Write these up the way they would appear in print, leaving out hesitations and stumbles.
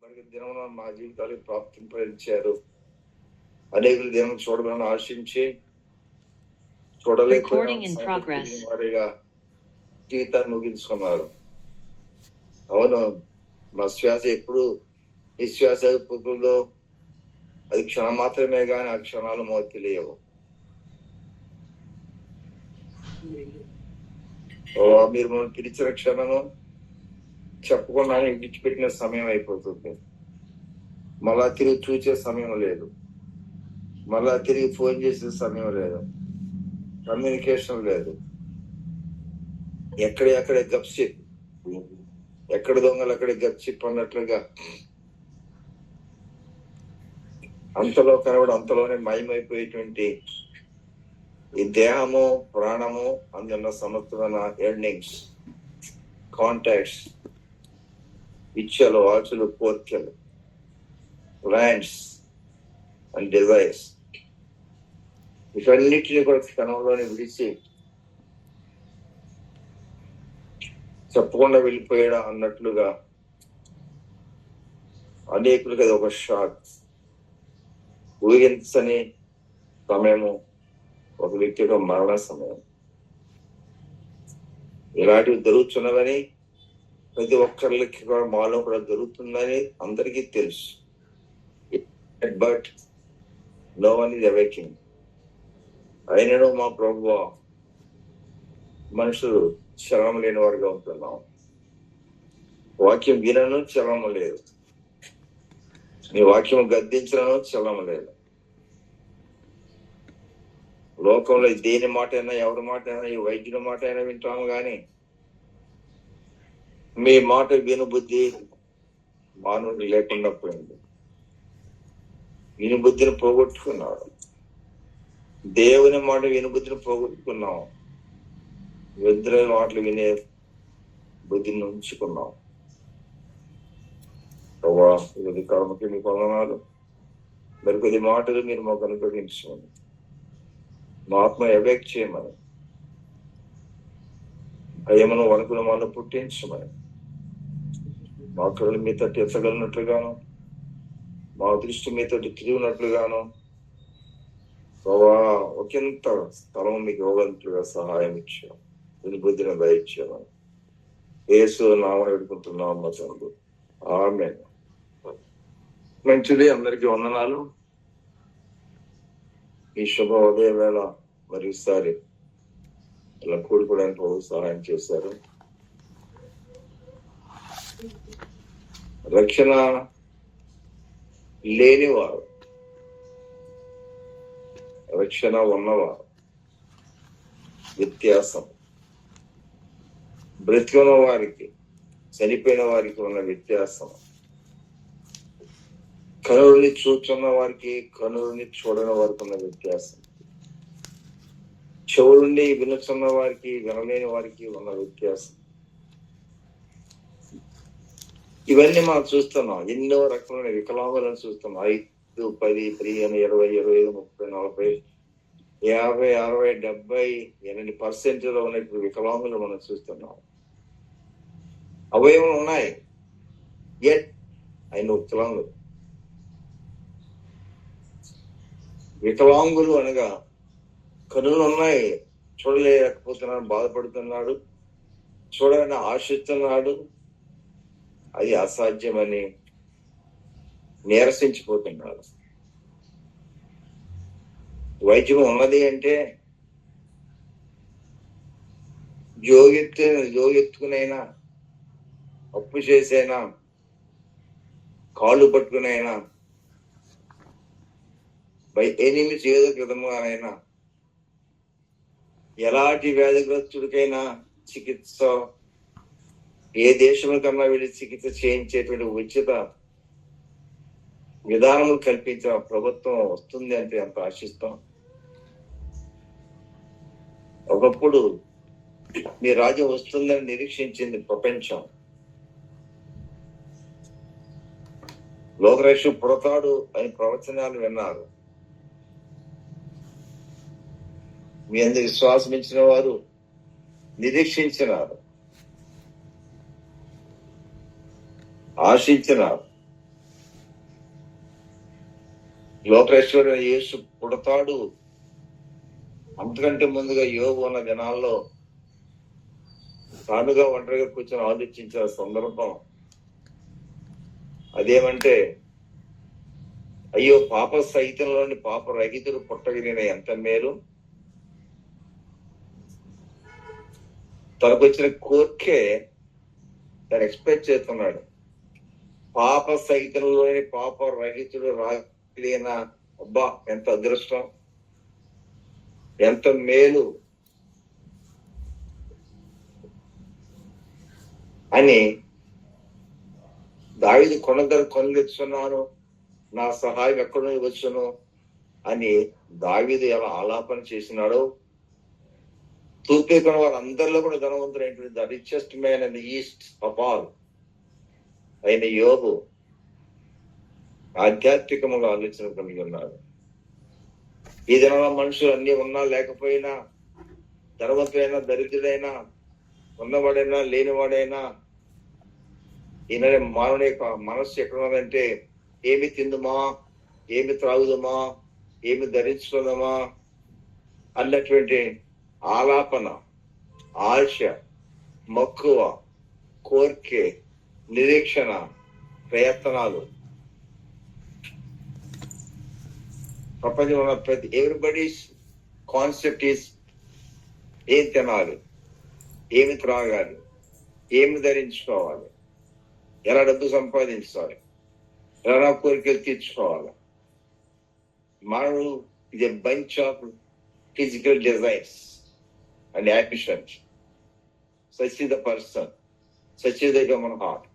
వారికి దినమున మా జీవితాలకు ప్రాప్తింపరిచారు. అనేకులు దినం చూడాలని ఆశించి చూడలేకపోయిన వారిగా జీవితాన్ని ముగించుకున్నారు. అవును, మా శ్వాస ఎప్పుడు నిశ్వాస పుట్టులో అది క్షణం మాత్రమే కానీ ఆ క్షణాలు మాకు తెలియవు. మీరు మనం పిలిచిన క్షణము చెప్పకుండా విడిచిపెట్టిన సమయం అయిపోతుంది. మళ్ళా తిరిగి చూసే సమయం లేదు, మళ్ళా తిరిగి ఫోన్ చేసే సమయం లేదు, కమ్యూనికేషన్ లేదు. ఎక్కడే గప్షిప్, ఎక్కడ దొంగలు అక్కడే గప్షిప్ అన్నట్లుగా అంతలో కనబడి అంతలోనే మయమైపోయేటువంటి ఈ దేహము ప్రాణము అందున్న సమర్థమైన ఎర్నింగ్స్, కాంటాక్ట్స్, ఇచ్చలు, ఆశలు, కోర్కెలు, ప్లాన్స్ అండ్ డిజైర్స్, ఇవన్నిటిని కూడా క్షణంలోనే విడిచి చెప్పకుండా వెళ్ళిపోయాడా అన్నట్లుగా అనేకులకి అది ఒక షాక్. ఊహించని సమయము ఒక వ్యక్తి యొక్క మరణ సమయం. ఇలాంటివి జరుగుతున్నవని ప్రతి ఒక్కరికి కూడా మాలో కూడా జరుగుతుందని అందరికీ తెలుసు. But no one is awaking. అయినను మా ప్రభువా మనుషులు చలనం లేని వారుగా ఉంటున్నాం. వాక్యం వినను చలనం లేదు, నీ వాక్యం గద్దించను చలనం లేదు. లోకంలో దేని మాట అయినా, ఎవరి మాట అయినా, ఈ వైద్యుల మాట అయినా వింటాము కానీ మీ మాట వినుబుద్ధి మానవుడు లేకుండా పోయింది. వినుబుద్ధిని పోగొట్టుకున్నాడు. దేవుని మాట వినుబుద్ధిని పోగొట్టుకున్నాం. ఇద్దరు మాటలు వినే బుద్ధిని ఉంచుకున్నాం. ఇది కర్మకి మీ పొందనాలు. మరికొద్ది మాటలు మీరు మాకు అనుగ్రహించమని, మా ఆత్మ ఎవేక్ చేయమని, భయమును వణుకును మనం పుట్టించమని, మా కళ్ళు మీతో ఎత్తగలిగినట్లుగాను, మా దృష్టి మీతో తిరిగినట్లుగాను ఒకంత స్థలం మీకు ఇవ్వగలుగుతుగా సహాయం ఇచ్చాం. బుద్ధిని దయచేయమని యేసు నామమున వేడుకుంటున్నాం మా తండ్రి. ఆమేన్. మంచిది, అందరికీ వందనాలు. ఈ శుభ ఉదయ వేళ మరోసారి ఇలా కూడుకోవడానికి ప్రభు సహాయం చేశారు. రక్షణ లేనివారు, రక్షణ ఉన్నవారు వ్యత్యాసం. బ్రతికున్న వారికి, చనిపోయిన వారికి ఉన్న వ్యత్యాసం. కనులని చూస్తున్న వారికి, కనులని చూడని వారికి ఉన్న వ్యత్యాసం. చెవులుండి వినుచున్న వారికి, వినలేని వారికి ఉన్న వ్యత్యాసం. ఇవన్నీ మనం చూస్తున్నాం. ఎన్నో రకమైన వికలాంగులను చూస్తున్నాం. 5, 10, 15, 20, 25, 30, 40, 50, 60, 70, 80% ఉన్నటువంటి వికలాంగులు మనం చూస్తున్నాం. అవయవం ఉన్నాయి, ఎట్ ఆయన వికలాంగులు. వికలాంగులు అనగా కనులు ఉన్నాయి, చూడలేకపోతున్నాడు, బాధపడుతున్నాడు, చూడాలని ఆశిస్తున్నాడు, అది అసాధ్యమని నీరసించిపోతున్నాడు. వైద్యం ఉన్నది అంటే జోగెత్తుకునైనా, అప్పు చేసైనా, కాళ్ళు పట్టుకునైనా, బై ఎనిమిస్ ఏదో విధముగానైనా, ఎలాంటి వ్యాధిగ్రస్తుడికైనా చికిత్స, ఏ దేశం కన్నా వెళ్ళి చికిత్స చేయించేటువంటి ఉచిత విధానము కల్పించిన ప్రభుత్వం వస్తుంది అంటే ఎంత ఆశిస్తాం. ఒకప్పుడు మీ రాజ్యం వస్తుందని నిరీక్షించింది ప్రపంచం. లోకరక్షణ పుడతాడు అని ప్రవచనాలు విన్నారు. మీ అందరి విశ్వాసం ఇచ్చిన వారు నిరీక్షించినారు, ఆశించినారు. లోకేశ్వరుడు యేసు పుడతాడు అంతకంటే ముందుగా యోబు ఉన్న దినాల్లో తానుగా ఒంటరిగా కూర్చొని ఆలోచించిన సందర్భం అదేమంటే, అయ్యో పాప సహితంలోని పాప రహితుడు పుట్టగలిగిన ఎంత మేలు, తనకు వచ్చిన కోరికే తను ఎక్స్పెక్ట్ చేస్తున్నాడు. పాప సహితంలోని పాప రహితుడు రాగలిగిన అబ్బా ఎంత అదృష్టం, ఎంత మేలు అని దావీదు కొండదర కొనలెచ్చున్నాను, నా సహాయం ఎక్కడ నుండి వచ్చును అని దావీదు ఎలా ఆలాపన చేసినాడో, తూర్పున వారు అందరిలో కూడా ధనవంతుడైనటువంటి the richest man in the east of all అయిన యోబు ఆధ్యాత్మికముగా ఆలోచన కలిగి ఉన్నారు. ఈ దినంలో మనుషులు అన్ని ఉన్నా లేకపోయినా, ధనవంతుడైనా దరిద్రుడైనా, ఉన్నవాడైనా లేనివాడైనా, ఈయన మానవుని యొక్క మనస్సు ఎక్కడ ఉన్నదంటే, ఏమి తిందుమా, ఏమి త్రాగుదమా, ఏమి ధరించుకుందామా అన్నటువంటి ఆలాపన, ఆశ, మక్కువ, కోరికే, నిరీక్షణ, ప్రయత్నాలు ప్రపంచంలో ప్రతి ఎవ్రీబడీస్ కాన్సెప్ట్ ఈస్ ఏం తినాలి, ఏమి త్రాగాలి, ఏమి ధరించుకోవాలి, ఎలా డబ్బు సంపాదించాలి, ఎలా కోరికలు తీర్చుకోవాలి. మానవుడు ఇది bunch of physical desires and ambitions. Such is the person, such is the human heart.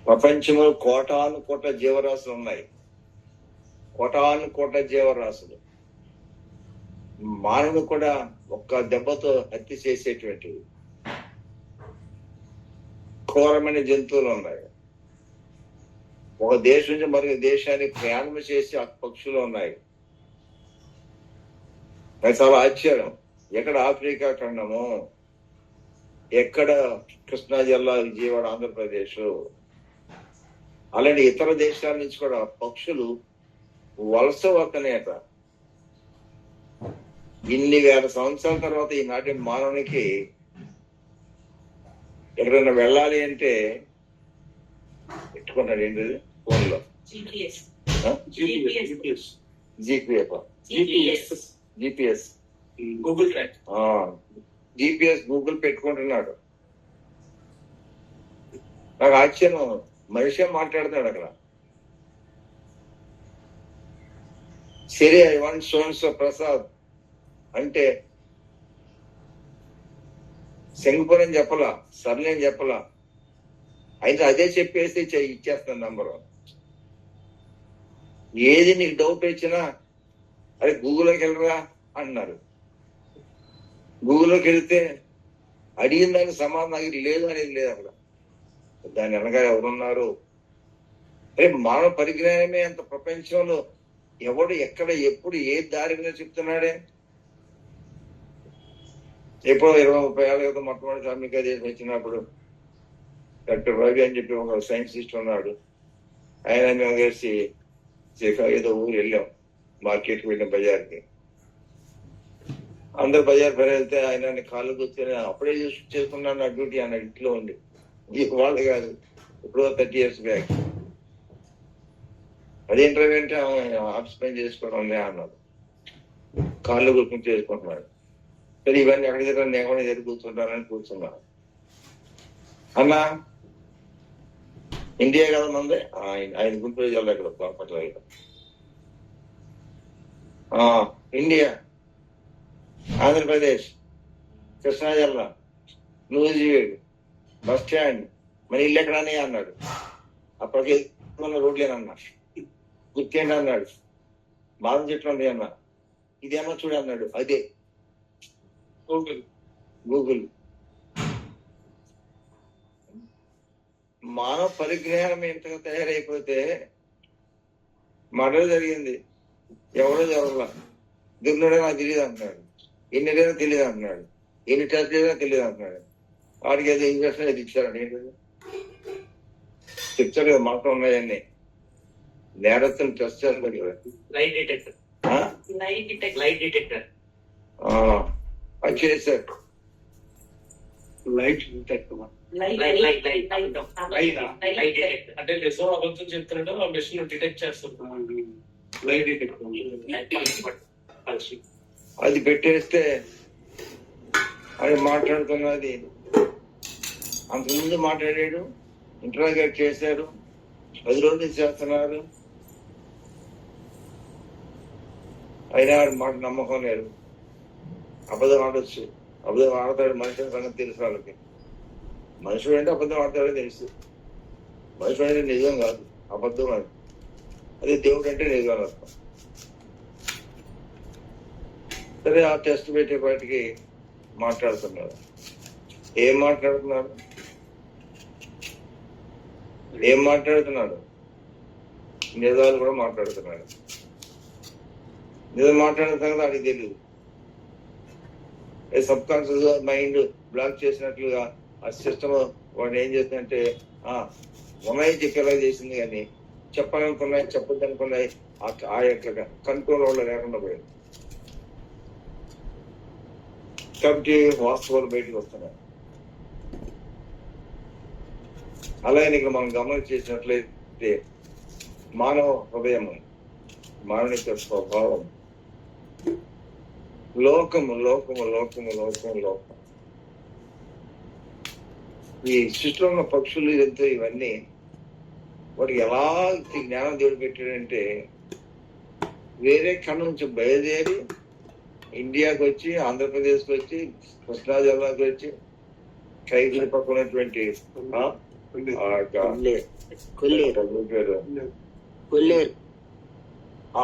ప్రపంచంలో కోటాను కోట జీవరాశులు ఉన్నాయి, కోటాను కోట జీవరాశులు. మానవుడు కూడా ఒక్క దెబ్బతో హత్య చేసేటువంటివి ఘోరమైన జంతువులు ఉన్నాయి. ఒక దేశం నుంచి మరొక దేశానికి ప్రయాణం చేసి ఆ పక్షులు ఉన్నాయి. నాకు చాలా ఆశ్చర్యం, ఎక్కడ ఆఫ్రికా ఖండము, ఎక్కడ కృష్ణా జిల్లా, విజయవాడ, ఆంధ్రప్రదేశ్, అలాంటి ఇతర దేశాల నుంచి కూడా పక్షులు వలస వస్తనేట. ఇన్ని వేల సంవత్సరాల తర్వాత ఈనాటి మానవునికి ఎక్కడైనా వెళ్ళాలి అంటే పెట్టుకున్నాడు ఏంటి ఫోన్ లో GPS, Google track, GPS Google పెట్టుకుంటున్నాడు. నాకు ఆశ్చర్యం, మనిషి మాట్లాడుతున్నాడు అక్కడ. సరే I want so and so Prasad అంటే సింగపూర్ చెప్పలా, సర్లే అని చెప్పలా, అయితే అదే చెప్పేసి ఇచ్చేస్తాను నంబరు. ఏది నీకు డౌట్ వచ్చినా అరే గూగుల్లోకి వెళ్ళరా అంటున్నారు. గూగుల్లోకి వెళితే అడిగిన దానికి సమాధానం నాకు లేదు అనేది లేదు అక్కడ. దాని వెనక ఎవరున్నారు? అరే మానవ పరిజ్ఞానమే అంత ప్రపంచంలో ఎవడు ఎక్కడ ఎప్పుడు ఏ దారి మీద చెప్తున్నాడే. ఎప్పుడో 20-30 ఏళ్ళ క్రితం మొట్టమొదటి అమెరికా దేశం వచ్చినప్పుడు డాక్టర్ రవి అని చెప్పి ఒక సైంటిస్ట్ ఉన్నాడు. ఆయన మేము కలిసి ఏదో ఊరు వెళ్ళాం, మార్కెట్కి వెళ్ళాం, బజార్కి. అందరు బజార్ పని వెళ్తే ఆయన కాళ్ళు కూర్చొని అప్పుడే చేసుకున్నాను నా డ్యూటీ అన్న ఇంట్లో ఉండి. వాళ్ళు కాదు, ఇప్పుడు 30 years బ్యాక్. అదేంటంటే ఆఫీస్ పని చేసుకోవడం అన్నాడు, కాళ్ళు కూర్చొని చేసుకుంటున్నాడు. సరే ఇవన్నీ ఎక్కడ దగ్గర నేను ఎదురు కూర్చుంటానని కూర్చున్నాను. అన్నా ఇండియా కదా మంది, ఆయన గుంటూరు జిల్లా ఇక్కడ బాపట్ల, ఇండియా, ఆంధ్రప్రదేశ్, కృష్ణా జిల్లా, నూజివీడు, బస్ స్టాండ్, మన ఇల్లు ఎక్కడనే అన్నాడు. అప్పటికి రోడ్లేనన్నా, గుర్తేండి అన్నాడు. బాదం చెట్లు ఉంది అన్నా, ఇదేమో చూడు అన్నాడు. అదే గూగుల్. మానవ పరిజ్ఞానం ఎంతగా తయారైపోతే మర్డర్ జరిగింది, ఎవరో జరగల, దుర్నుడో నాకు తెలియదు అంటున్నాడు, ఎన్నిడైనా తెలియదు అంటున్నాడు, ఎన్ని టెస్ట్ అయినా తెలియదు అంటున్నాడు. వాడికి ఏదో ఇంజక్షన్ అది ఇచ్చారండి. ఏంటది స్క్రిప్చర్ మాట ఉన్నాయన్ని నేరస్తులు టెస్ట్ చేస్తారు కదా. లైట్ డిటెక్టర్ అది చేశారు. లైట్ డిటెక్టర్ అంటే నిజం అబద్ధం చెప్తున్నాడు ఆ మెషిన్ డిటెక్ట్ చేస్తుంది. లైట్ డిటెక్టర్ అది పెట్టేస్తే అది మాట్లాడుతున్నది అంతకుముందు మాట్లాడాడు, ఇంటరాగేట్ చేశారు, 10 రోజులు చేస్తున్నారు, అయినా మాట నమ్మకం లేదు. అబద్ధం ఆడొచ్చు, అబద్ధం ఆడతాడు మనిషి సంగతి తెలుసు వాళ్ళకి. మనుషుడు అంటే అబద్ధం ఆడతాడో తెలుసు, మనుషుడు అంటే నిజం కాదు, అబద్ధం అది. అదే దేవుడు అంటే నిజం అర్థం. సరే ఆ టెస్ట్ పెట్టేపాటికి మాట్లాడుతున్నారు. ఏం మాట్లాడుతున్నాడు? నిజాలు కూడా మాట్లాడుతున్నాడు. నిజం మాట్లాడిన సంగతి అది తెలియదు. సబ్ కాన్షియస్ మైండ్ బ్లాక్ చేసినట్లుగా ఆ సిస్టమ్ వాడు ఏం చేస్తుందంటే ఉన్నాయి చెప్పేలా చేసింది, కానీ చెప్పాలనుకున్నాయి చెప్పొద్దు అనుకున్నాయి ఆ యొక్క కంట్రోల్ వాళ్ళు లేకుండా పోయింది. కాబట్టి వాస్తవాలు బయటకు వస్తున్నాయి. అలాగే ఇక్కడ మనం గమనం చేసినట్లయితే మానవ హృదయం, మానవిక స్వభావం, లోకము లోకము లోకము లోకము లోకం, ఈ సృష్టిలో ఉన్న పక్షులు ఎంతో ఇవన్నీ వాటికి ఎలా జ్ఞానం దేవుడు పెట్టాడంటే వేరే ఖండం నుంచి బయలుదేరి ఇండియాకి వచ్చి, ఆంధ్రప్రదేశ్కి వచ్చి, కృష్ణా జిల్లాకి వచ్చి, కైగిరి పక్కన ఉన్నటువంటి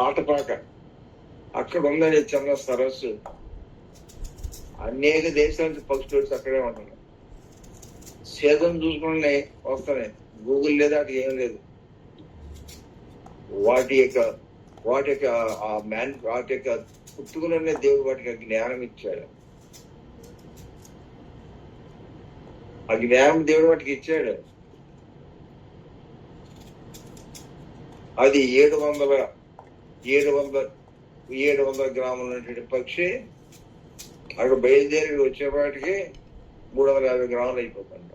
ఆటపాక అక్కడ ఉందని చిన్న సరస్సు, అనేక దేశాల నుంచి పక్షులు వచ్చి అక్కడే ఉంటున్నాయి. సేదం చూసుకుంటే వస్తున్నాయి, గూగుల్ లేదు, అటు ఏం లేదు. వాటి యొక్క పుట్టుకునే దేవుడు వాటికి జ్ఞానం ఇచ్చాడు. ఆ జ్ఞానం దేవుడు వాటికి ఇచ్చాడు. అది 700 గ్రాముల ఉన్నటువంటి పక్షి అక్కడ బయలుదేరి వచ్చేపాటికి 350 గ్రాములు అయిపోతుంది.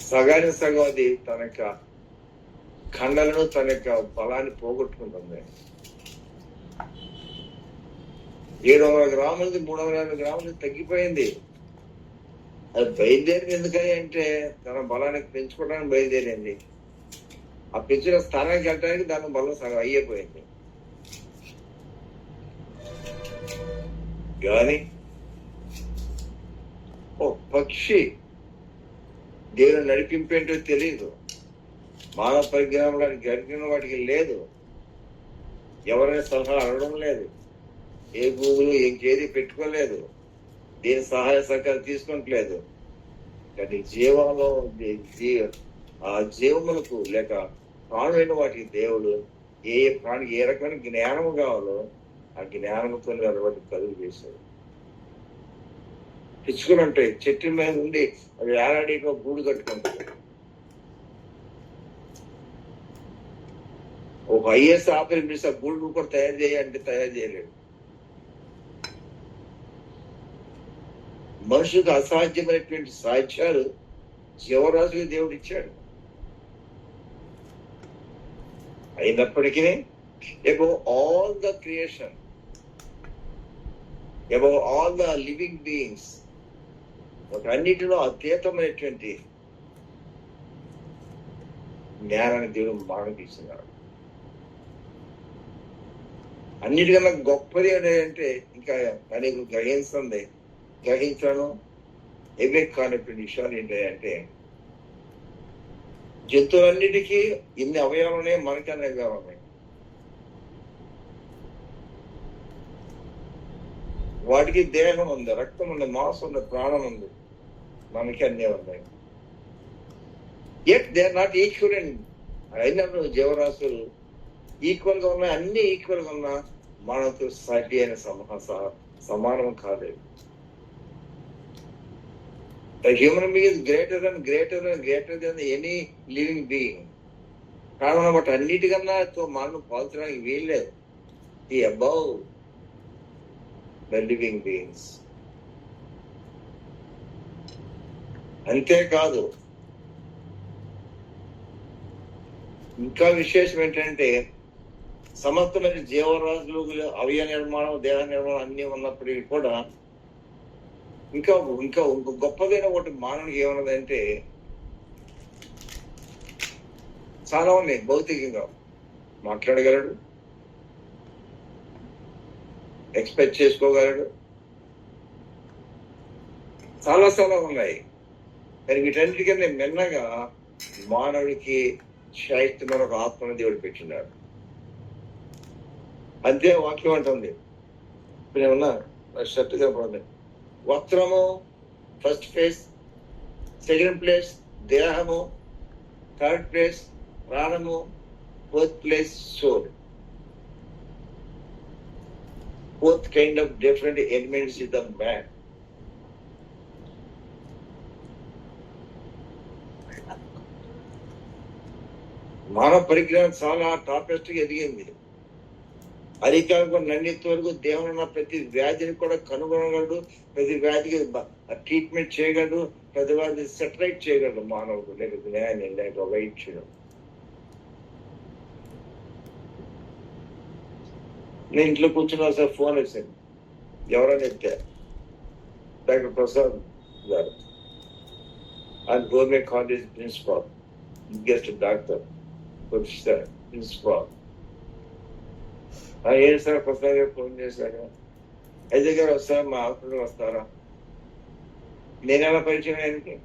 సగానికి సగం అది తన యొక్క ఖండలను, తన యొక్క బలాన్ని పోగొట్టుకుంటుంది. 700 గ్రాములది 350 గ్రాములు తగ్గిపోయింది. అది బయలుదేరింది ఎందుకని అంటే తన బలాన్ని పెంచుకోవడానికి బయలుదేరింది. ఆ పెంచిన స్థానానికి వెళ్ళడానికి దాని బలం సగం అయ్యిపోయింది. కానీ ఓ పక్షి దేవుని నడిపింపేంటో తెలియదు, మానవ పరిజ్ఞానం గడిపిన వాటికి లేదు, ఎవరైనా సలహా అడగడం లేదు, ఏ గూగుల్ ఇంకేది పెట్టుకోలేదు, దేని సహాయ సహకారం తీసుకోవట్లేదు. కానీ జీవంలో ఆ జీవములకు లేక ప్రాణులైన వాటికి దేవుడు ఏ ప్రాణికి ఏ రకమైన జ్ఞానము కావాలో ఆ జ్ఞానంతో వాటి కలుగు చేశాడు. పిచ్చుకుని ఉంటాయి, చెట్టు మీద ఉండి అవి ఏడాడిగా గూడు కట్టుకుంటాయి. ఒక ఐఏఎస్ ఆఫీసర్ పిలిస్తే గూడు కూడా తయారు చేయాలంటే తయారు చేయలేడు. మనుషులకు అసాధ్యమైనటువంటి సాధ్యాలు జీవరాశులు దేవుడు ఇచ్చాడు. అయినప్పటికీ above all the creation, above all the living beings, అన్నిటిలో అతీతమైనటువంటి జ్ఞానాన్ని దేవుడు మానవుడికి ఇస్తున్నాడు. అన్నిటికన్నా గొప్పది ఏంటంటే ఇంకా అనేక గ్రహించను ఏవే కానటువంటి విషయాలు ఏంటంటే జంతువులన్నిటికీ ఇన్ని అవయవాలు ఉన్నాయి, మనకి అన్ని అవయవాలు ఉన్నాయి. వాటికి దేహం ఉంది, రక్తం ఉంది, మాంసం ఉంది, ప్రాణం ఉంది, మనకి అన్నీ ఉన్నాయి. Yet they are not equal. అయినప్పుడు జీవరాశులు ఈక్వల్ గా ఉన్నాయి, అన్ని ఈక్వల్ గా ఉన్నా మనతో సాటి అయిన సమానం కాలేదు. The human being is greater than any living being. కారణం బట్టి అన్నిటికన్నా మనం పోల్చడానికి వీల్లేదు. The above the living beings. అంతేకాదు ఇంకా విశేషం ఏంటంటే సమస్తమైన జీవరాశులు, అవయవ నిర్మాణం, దేహ నిర్మాణం అన్ని ఉన్నప్పటికీ కూడా ఇంకా ఇంకా గొప్పదైన ఒకటి మానవునికి ఏమన్నదంటే చాలా ఉన్నాయి. భౌతికంగా మాట్లాడగలడు, ఎక్స్పెక్ట్ చేసుకోగలడు, చాలా చాలా ఉన్నాయి. మరి వీటన్నిటికన్నా మిన్నగా మానవుడికి శాయిస్తమైన ఒక ఆత్మను దేవుడు పెట్టినాడు. అంతే వాక్యం అంటుంది. ఇప్పుడు ఏమన్నా షర్ట్ కనపడింది. వస్త్రము ఫస్ట్ ప్లేస్, సెకండ్ ప్లేస్ దేహము, థర్డ్ ప్లేస్ ప్రాణము, fourth place soul. Fourth kind of different elements in the man. మానవ పరిజ్ఞానం చాలా టాపెస్ట్ గా ఎదిగింది. అధికారులకు నన్నింత వరకు దేవుడు ఉన్న ప్రతి వ్యాధిని కూడా కనుగొనగలడు, ప్రతి వ్యాధికి ట్రీట్మెంట్ చేయగలడు, ప్రతి వ్యాధి సెటరైట్ చేయగలడు మానవుడు. లేకపోతే న్యాయాన్ని లేక వైద్యుడు. నేను ఇంట్లో కూర్చున్నా సార్, ఫోన్ వేసాను, ఎవరైనా ఎత్తారు, డాక్టర్ ప్రసాద్ గారు, ఆయన government college principal, guest doctor, professor, principal. ఏం సార్ ప్రసాద్ గారు ఫోన్ చేశారు, అజయ్ గారు వస్తారా, మా హాస్పిటల్ వస్తారా? నేనెలా పరిచయం ఆయనకి?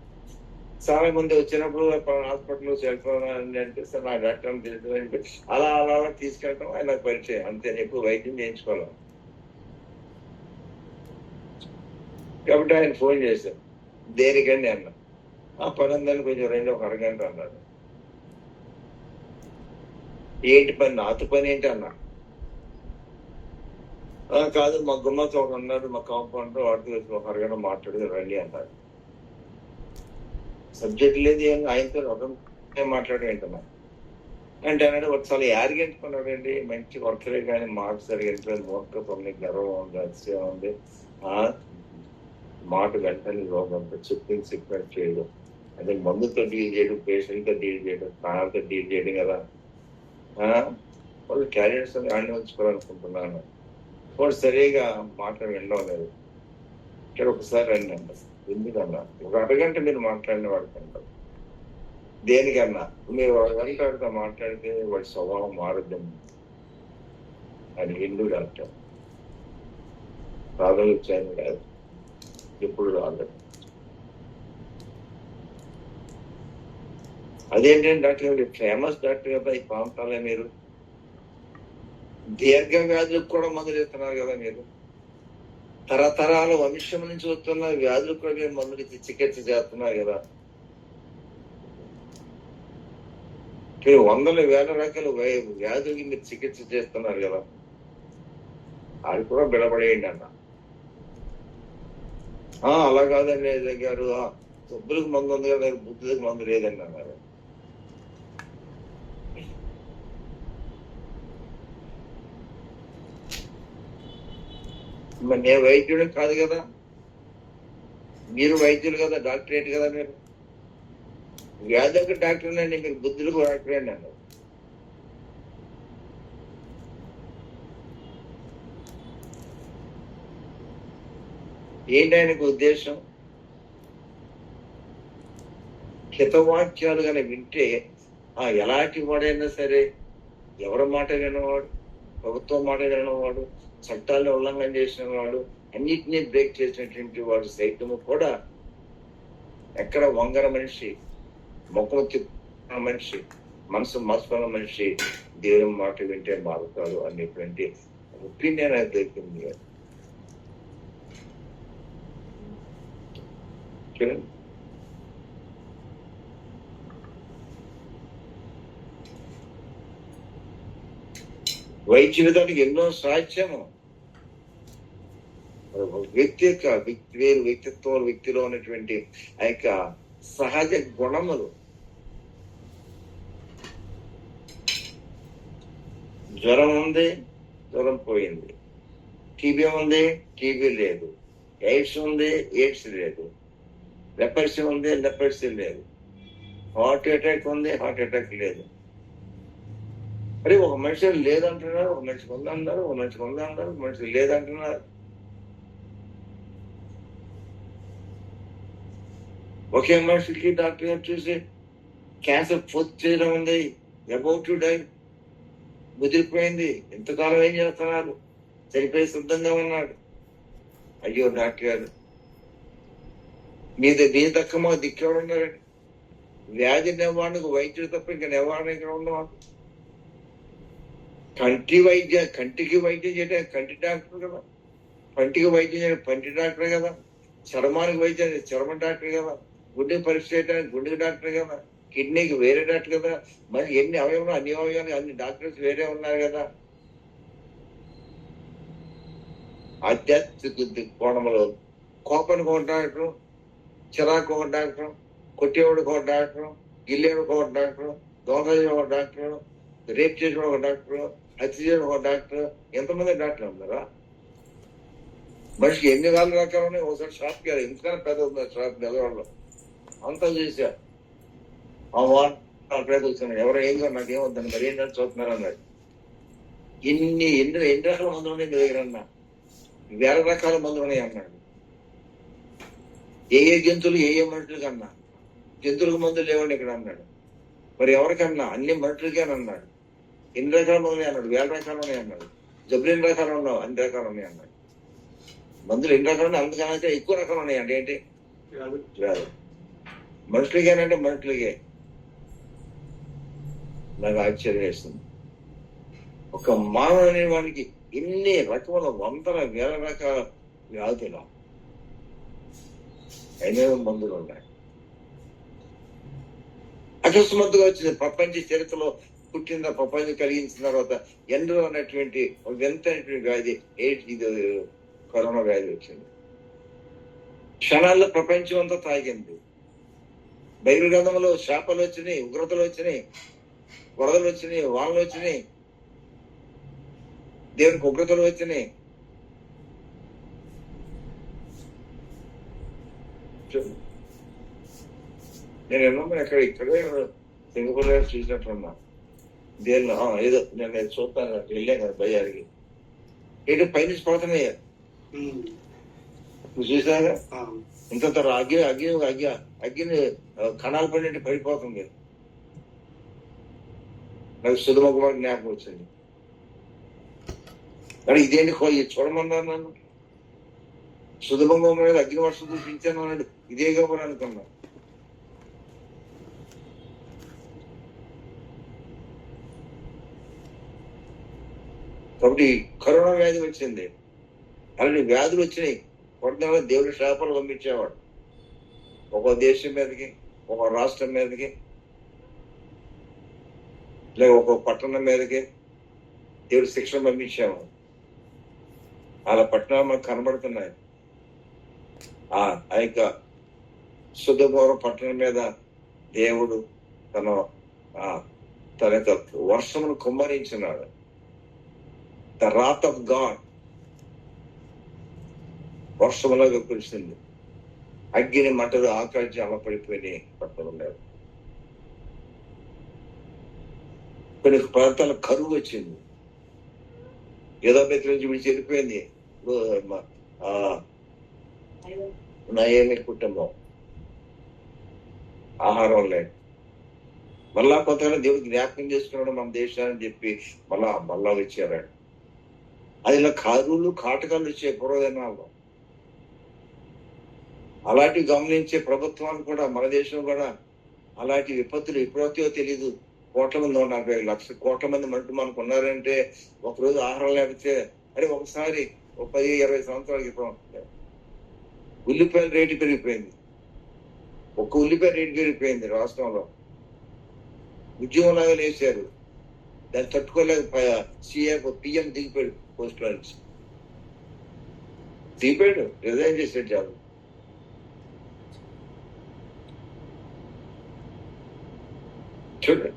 చాలా మంది వచ్చినప్పుడు హాస్పిటల్ వెళ్ళిపోవాలని అంటే సార్ నా డాక్టర్ తెలుసు, అలా అలా అలా తీసుకెళ్ళటం ఆయన పరిచయం. అంతే, ఎప్పుడు వైద్యం చేయించుకోవాలి. కాబట్టి ఆయన ఫోన్ చేశారు, దేనికండి అన్న. ఆ పని ఉందని కొంచెం ఒక అరగంట అన్నాడు. ఏంటి పని? నాతో పని ఏంటి అన్నా. కాదు, మా గుమ్మతో ఒక ఉన్నాడు, మా కాంపౌండర్, వాటితో ఒక అరగంట మాట్లాడేది రండి అన్నాడు. సబ్జెక్ట్ లేదు, ఆయనతో ఒక మాట్లాడే ఏంటన్నా అంటే అన్నాడు. ఒక చాలా యారిగెంట్ కొన్నాడండి, మంచి వర్కరే కానీ మాట సరిగ్గా మోక్క కొన్ని గర్వం ఉంది, అతిశయం ఉంది. మాట వెంటనే రోగం చెప్పింది సిగ్నెట్ చేయడం, అదే మందుతో డీల్ చేయడం, పేషెంట్ తో డీల్ చేయడం, ప్రాణాలతో డీల్ చేయడం కదా. వాళ్ళు క్యారియర్స్ ఆడిని ఉంచుకోవాలనుకుంటున్నాను. వాడు సరిగా మాట వినడం లేదు. ఇక్కడ ఒకసారి రండి అంట. ఎందుకన్నా? ఒక అరగంట మీరు మాట్లాడిన వాడుకుంటారు. దేనికన్నా? మీరు ఒక గంట అడిగితే మాట్లాడితే వాడి స్వభావం మారుద్దని. అది హిందూ డాక్టర్, రాగలు వచ్చాయని కాదు, ఎప్పుడు రాలేదు. అదేంటంటే డాక్టర్ ఫేమస్ డాక్టర్ కదా ఈ ప్రాంతాలే. మీరు దీర్ఘ వ్యాధులకు కూడా మందులు ఇస్తున్నారు కదా. మీరు తరతరాల వంశం నుంచి వస్తున్న వ్యాధులకు కూడా మీరు మందులు చికిత్స చేస్తున్నారు కదా. మీరు వందల వేల రకాల వ్యాధులకి మీరు చికిత్స చేస్తున్నారు కదా. అది కూడా బిడబడేయండి అన్న. అలా కాదండి గారు, సబ్బులకు మందు ఉంది కదా, బుద్ధులకు మందు లేదండి అన్నారు. మరి నేను వైద్యుడు కాదు కదా, మీరు వైద్యులు కదా, డాక్టరేట్ కదా. మీరు వ్యాధులకు డాక్టర్ అండి, మీరు బుద్ధులకు డాక్టర్ అండి అన్నారు. ఏంటి ఆయనకు ఉద్దేశం? హితవాక్యాలు కానీ వింటే ఎలాంటి వాడైనా సరే, ఎవరి మాట వినవాడు, ప్రభుత్వం మాట వినవాడు, చట్టాలను ఉల్లంఘన చేసిన వాడు, అన్నిటినీ బ్రేక్ చేసినటువంటి వాడు సైతము కూడా ఎక్కడ వంగర మనిషి, ముఖం తిప్పిన మనిషి, మనసు మర్చిపోయిన మనిషి దేవుని మాట వింటే మారుతాడు అనేటువంటి ఒపీనియన్ అయితే దొరికింది. వైద్యుల దానికి ఎన్నో సాధ్యము. వ్యక్తి యొక్క వ్యక్తిత్వం వ్యక్తిలో ఉన్నటువంటి ఆ యొక్క సహజ గుణములు. జ్వరం ఉంది, జ్వరం పోయింది. టీబీ ఉంది, టీబీ లేదు. ఎయిడ్స్ ఉంది, ఎయిడ్స్ లేదు. లెపర్సీ ఉంది, లెపర్సీ లేదు. హార్ట్ అటాక్ ఉంది, హార్ట్ అటాక్ లేదు. మరి ఒక మనిషి లేదంటున్నారు, ఒక మనిషికి ఉందన్నారు, ఒక మనిషికి ఉందన్నారు, ఒక మనిషికి లేదంటున్నారు. ఒకే మనిషికి డాక్టర్ గారు చూసి క్యాన్సర్ 4th స్టేజ్లో ఉంది, అబౌట్ టు డై, ముదిరిపోయింది, ఎంతకాలం ఏం చేస్తున్నారు, చనిపోయి సిద్ధంగా ఉన్నాడు. అయ్యో డాక్టర్ గారు, మీ దక్క మా దిక్కేవాడు ఉన్నారండి. వ్యాధి నివారణకు వైద్యుడు తప్ప ఇంకా నివారణ ఇక్కడ ఉండవు. కంటికి వైద్యం చేయడం కంటి డాక్టర్ కదా, పంటికి వైద్యం చేయడం పంటి డాక్టర్ కదా, చర్మానికి వైద్యం చర్మ డాక్టర్ కదా, గుండెకి పరీక్ష చేయడానికి గుండెకి డాక్టర్ కదా, కిడ్నీకి వేరే డాక్టర్ కదా. మరి ఎన్ని అవయవాలు, అన్ని అవయవాలు, అన్ని డాక్టర్స్ వేరే ఉన్నారు కదా. ఆధ్యాత్మిక కోణంలో కోపానికి ఒక డాక్టర్, చిరాకు ఒక డాక్టర్, కొట్టేవాడికి ఒక డాక్టర్, గిల్లేవాడికి ఒక డాక్టర్, దోహదం ఒక డాక్టర్, రేప్ చేసిన ఒక డాక్టర్, హత్య చేయడం ఒక డాక్టర్. ఎంతమంది డాక్టర్లు ఉన్నారా? మనిషికి ఎన్ని రకాలు ఉన్నాయి. ఒకసారి షాప్కి వెళ్ళాలి, ఇంతకన్నా పెద్ద ఉంది షాప్ పెద్దవాళ్ళు, అంతా చేశా. ఆ వాడు అక్కడే కూర్చున్నాడు, ఎవరో ఏం కాదు నాకు ఏమొద్దని, మరి ఏంటంటే చూస్తున్నారు అన్నాడు. ఎన్ని రకాల మందులు ఉన్నాయి మీ దగ్గర అన్నా? 1000 రకాల మందులు ఉన్నాయి అన్నాడు. ఏ జంతువులు ఏ మనుషులకి అన్నా? జంతువులకు మందులు లేవండి ఇక్కడ అన్నాడు. మరి ఎవరికన్నా? అన్ని మనుషులకే అన్నాడు. ఎన్ని రకాల మందులు అన్నాడు? 1000 రకాలు ఉన్నాయి అన్నాడు. జబ్బులు ఎన్ని రకాలు ఉన్నావు? అన్ని రకాలు ఉన్నాయి అన్నాడు. మందులు ఎన్ని రకాలు ఉన్నాయి? అంతకన్నా ఎక్కువ రకాలు ఉన్నాయి అంటే ఏంటి? రాదు. మనుషులకేనంటే మనుషులకే. నాకు ఆశ్చర్యం వేస్తుంది. ఒక మానవ వానికి ఇన్ని రకముల 100,000 రకాల వ్యాధులు, అయినా మందులు ఉన్నాయి. అకస్మాత్తుగా వచ్చింది ప్రపంచ చరిత్రలో పుట్టిన ప్రపంచం కలిగించిన తర్వాత ఎండలో ఉన్నటువంటి ఒక వింతైనటువంటి వ్యాధి ఇది కరోనా వ్యాధి వచ్చింది. క్షణాల్లో ప్రపంచం అంతా తాగింది. బైబిల్ గ్రంథంలో శాపాలు వచ్చినాయి, ఉగ్రతలు వచ్చినాయి, వరదలు వచ్చినాయి, వానలు వచ్చినాయి, దేవునికి ఉగ్రతలు వచ్చినాయి. నేను ఎన్నో ఇక్కడే సింగపూర్ చూసినట్టున్నా. దేనిలో ఏదో నేను చూస్తాను, వెళ్ళాను కదా బయ్యారికి, ఏంటి పైనుంచి పడుతున్నాయి. నువ్వు చూసాగా ఇంత అగ్గిని కణాలు పడి పడిపోతుంది. నాకు సుధమకుమార్ జ్ఞాపకం వచ్చింది. కానీ ఇదేంటి చూడమన్నారు నన్ను. సుధమకుమార్ మీద అగ్ని వర్షం చూపించాను అన్నాడు. ఇదే కాబట్టి అనుకున్నా. కాబట్టి కరోనా వ్యాధి వచ్చింది. అలాంటి వ్యాధులు వచ్చినాయి. కొట్టిన దేవుడి శాపాలు పంపించేవాడు ఒక దేశం మీదకి, ఒక రాష్ట్రం మీదకి, లేక ఒక పట్టణం మీదకి దేవుడు శిక్షణ పంపించేవాడు. అలా పట్టణాలు మనకు కనబడుతున్నాయి. ఆ యొక్క శుద్ధపూర్వ పట్టణం మీద దేవుడు తన యొక్క వర్షమును కుమ్మరించినాడు. ద రాత్ ఆఫ్ గాడ్ వర్షములాగా కురిసింది. అగ్ని మంటలు ఆకాశం అలపడిపోయినాయి. పట్టణం లేదు. కొన్ని ప్రాంతాల కరువు వచ్చింది. ఏదో బెత్తి నుంచి విడిచి వెళ్ళిపోయింది. నయమి కుటుంబం ఆహారం లేదు. మళ్ళా కొంతగా దేవుడు జ్ఞాపకం చేసుకున్నాడు మన దేశాన్ని చెప్పి మళ్ళా వచ్చారు. అది ఇలా కరువులు కాటకాలు వచ్చాయి పూర్వదినాల్లో. అలాంటివి గమనించే ప్రభుత్వాలు కూడా, మన దేశం కూడా అలాంటి విపత్తులు ఎప్పుడవుతాయో తెలీదు. కోట్ల మంది 40 లక్షల కోట్ల మంది మనకు ఉన్నారంటే ఒకరోజు ఆహారం లేకపోతే అరే ఒకసారి 10-20 సంవత్సరాల క్రితం ఉల్లిపాయల రేటు పెరిగిపోయింది. ఒక్క ఉల్లిపాయ రేటు పెరిగిపోయింది రాష్ట్రంలో. ఉద్యోగం లాగా వేసారు. దాన్ని తట్టుకోలేక పిఎం దిగిపోయాడు పోస్ట్ నుంచి. తీపాడు, రిజైన్ చేసాడు జాబ్. చూడండి,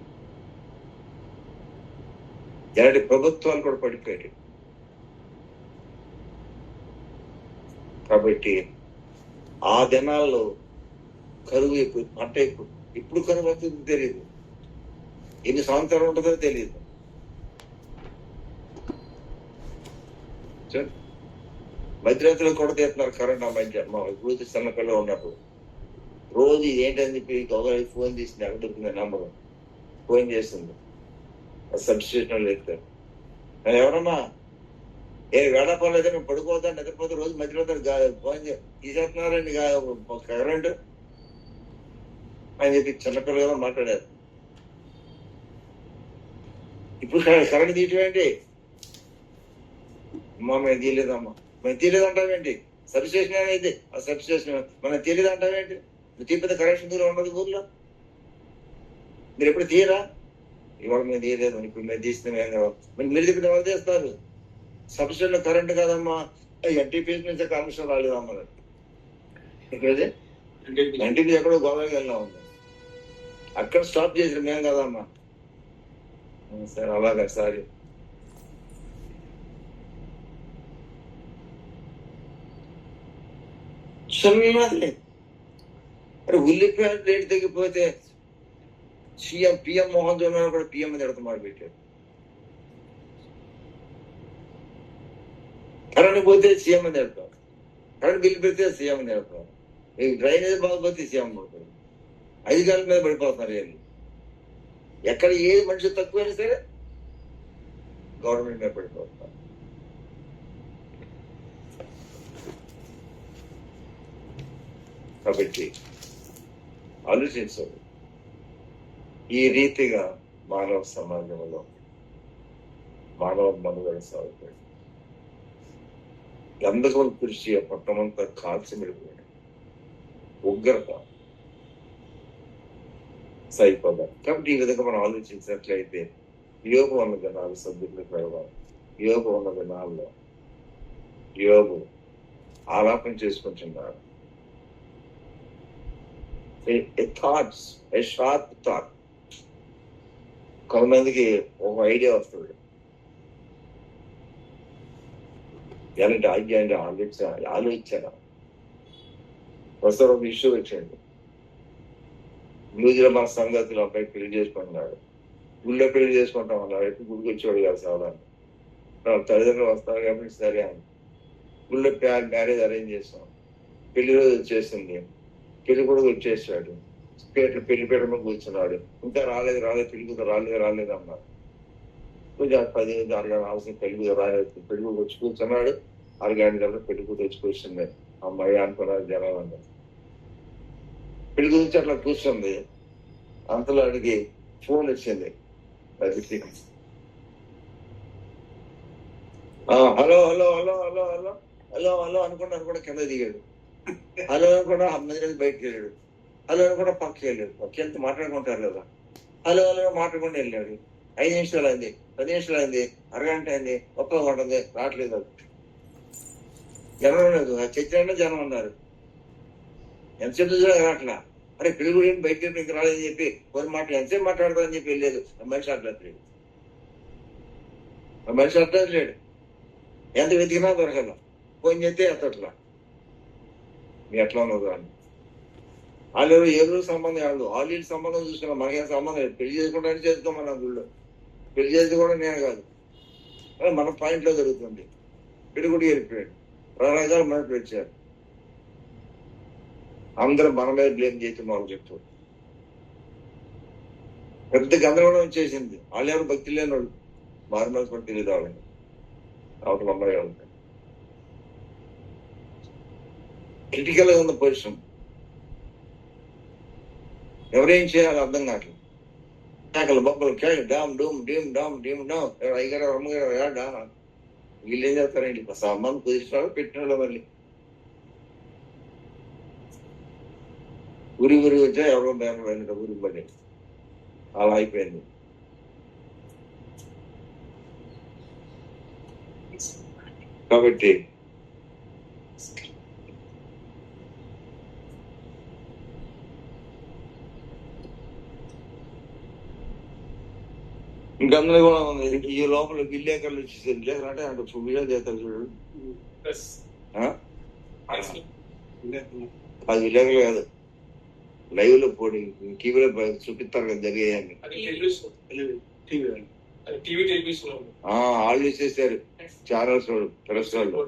ఇలాంటి ప్రభుత్వాలు కూడా పడిపోయాడు. కాబట్టి ఆ దినాల్లో కరువు ఎక్కువ, పంట ఎక్కువ. ఇప్పుడు కరువు అవుతుందో తెలియదు, ఎన్ని సంవత్సరాలు ఉంటుందో తెలియదు. మధ్యరాత్రిలో కూడా తీస్తున్నారు కరెంట్. ఆ మధ్య మా ఇప్పుడు చిన్నపిల్లలు ఉన్నప్పుడు రోజు ఇది ఏంటని చెప్పి గవర్నమెంట్ ఫోన్ చేసింది, ఎక్కడ దొరికింది నెంబర్, ఫోన్ చేస్తుంది. సబ్స్టిట్యూషన్ లేదు. ఎవరమ్మా వేడపర్లేదు, మేము పడుకోవద్దా నిద్రపోతే రోజు మధ్యలో ఫోన్ తీసేస్తున్నారండి కరెంట్ అని చెప్పి చిన్నపిల్లలు మాట్లాడారు. ఇప్పుడు కరెంట్ తీయటం ఏంటి? అమ్మా మేము తీయలేదమ్మా, మేము తీయలేదంటావేంటి? సబ్స్టేషన్ అనేది ఆ సబ్స్టేషన్ మనం తీయలేదంటావేంటి? నువ్వు తీపితే కరెక్షన్ దూరం ఉండదు ఊర్లో. మీరు ఎప్పుడు తీయరా? ఇవాళ మేము తీయలేదు, ఇప్పుడు మేము తీస్తే మీరు తిప్పిన వాళ్ళు తీస్తారు. సబ్స్టేషన్ కరెంట్ కాదమ్మా, ఎన్టీపీఎస్ నుంచి కమిషన్ రాలేదమ్మా. ఇక్కడే ఎన్టీపీ ఎక్కడో గోదావరికి వెళ్ళా ఉంది, అక్కడ స్టాప్ చేసిన మేము కదమ్మా. సరే అలాగా సారీ. చిన్నది అరే ఉల్లిపాయ రేటు తగ్గిపోతే పిఎం మోహన్ జగన్ కూడా పిఎం తిడతాడు పెట్టాడు. కరెంట్ పోతే సీఎం అని తిడతాం, కరెంట్ బిల్లు పెడితే సీఎం అని తిడతాం, డ్రైనేజ్ బాగపోతే సీఎం పడుతుంది. అధికారుల మీద పడిపోతున్నారు వీళ్ళు. ఎక్కడ ఏది మనిషి తక్కువైనా సరే గవర్నమెంట్ మీద పడిపోతున్నారు. కాబట్టి ఆలోచించాలి. ఈ రీతిగా మానవ సమాజంలో మానవ మనుగడ సాగుతాడు. గంధకం కృషి పట్టణమంతా కాల్చి మెడిపోయాడు. ఉగ్రత సైపోదా. కాబట్టి ఈ విధంగా మనం ఆలోచించినట్లయితే యోగు ఉన్న దినాలు సభ్యులు పెరగాలి. యోగు ఉన్న దినాల్లో యోగు ఆలాపన చేసుకుంటున్నారు. Sharp thought. కొంతమందికి ఒక ఐడియా వస్తుంది, ఎలాంటి ఐడియా ఆలోచించారా. ప్రస్తుతం ఒక ఇష్యూ వచ్చింది. న్యూజిలాండ్ మన సంగతులు అబ్బాయి పెళ్లి చేసుకుంటున్నాడు. గుళ్ళో పెళ్లి చేసుకుంటాం అన్నాడు. ఎప్పుడు గుడికి వచ్చేవాడు కాదు సాధారణ. తల్లిదండ్రులు వస్తారు కాబట్టి సరే అని గుళ్ళో మ్యారేజ్ అరేంజ్ చేస్తాం. పెళ్లి రోజు వచ్చేసింది, పెళ్లి కొడుకు వచ్చేసాడు. పెళ్లి పీఠంలో కూర్చున్నాడు. ఇంకా రాలేదు పెళ్లి కూతురు రాలేదు అన్నారు. కొంచెం 10 అరగంట అవసరం పెళ్లి కూతురు రాలేదు. పెళ్లి కూతురు వచ్చి కూర్చున్నాడు. అరగంట గంట పెళ్లి కూతురు వచ్చి కూర్చుంది. అమ్మాయి అనుకున్నారు జనాలు అన్నారు. పెళ్లి గురించి అట్లా కూర్చుంది. అంతలో అడిగి ఫోన్ వచ్చింది. Hello hello hello hello hello hello hello అనుకుంటా కింద దిగాడు. హలో కూడా మంది బయటకు వెళ్ళాడు. హలో కూడా పక్కకి వెళ్ళాడు. పక్కకి వెళ్తే మాట్లాడుకుంటారు కదా. హలో మాట్లాడుకుంటూ వెళ్ళాడు. 5 నిమిషాలు అయింది, 10 నిమిషాలు అయింది, అరగంట అయింది, 30 ఉంటుంది, రావట్లేదు. జనం లేదు, చర్చ జనం ఉన్నారు. ఎంతసేపు చూసినా రావట్లా. అరే పెళ్లి కూడా బయటకి ఇంక రాలేదని చెప్పి కొన్ని మాటలు ఎంతసేపు మాట్లాడతారని చెప్పి వెళ్ళలేదు. మనిషి అట్లేదు, మనిషి అట్లేదు లేడు. ఎంత వెతికినా దొరకల. ఫోన్ చేస్తే ఎత్తట్లా. మీ ఎట్లా ఉన్నదో అని వాళ్ళు ఎవరు సంబంధం వాళ్ళు వీళ్ళు సంబంధం చూసుకున్నాం. మనకేం సంబంధం లేదు. పెళ్లి చేసుకుంటానే చేసుకోమన్నా గుళ్ళో. పెళ్లి చేసి కూడా నేను కాదు, మన పాయింట్లో జరుగుతుంది. పెళ్లి కూడా వెళ్ళిపోయాడు. రకరకాల మనకు వచ్చారు. అందరూ మన మీద బ్లేమ్ చేసి మాకు చెప్తారు. పెద్ద గందరగోళం వచ్చేసింది. వాళ్ళు ఎవరు భక్తి లేని వాళ్ళు మారుమల్సి కూడా తెలియదు వాళ్ళని. అవతల అమ్మాయి ఉంటాయి. క్రిటికల్ గా ఉన్న పొజిషన్. ఎవరేం చేయాలో అర్థం కావట్లేదు. కేకలు బొబ్బలు కేకలు డామ్ డూమ్ డీమ్ డామ్ డీమ్ డామ్. అయ్యగారు అమ్మగారు డా వీళ్ళు ఏం చేస్తారండి? సామాన్ కుదిరిస్తాడు పెట్టినాడు. మళ్ళీ ఊరి వచ్చా ఎవరో బ్యాంకు వెళ్ళిన ఊరికి పడి అలా అయిపోయింది. కాబట్టి ఇంకా అందులో కూడా ఉంది. ఈ లోపల విలేకరులు వచ్చేసారు. విలేకరు అంటే అంటే వీడియో చేస్తారు చూడు. ప్లస్ ఆ? అది విలేకరులు కాదు, లైవ్ లో పోటీ టీవీలో చూపిస్తారు కదా జరిగేయాన్ని. అది టీవీ టెలివిజన్ వాళ్ళు చేసేసారు. ఛానల్స్ వాళ్ళు, ప్రెస్ వాళ్ళు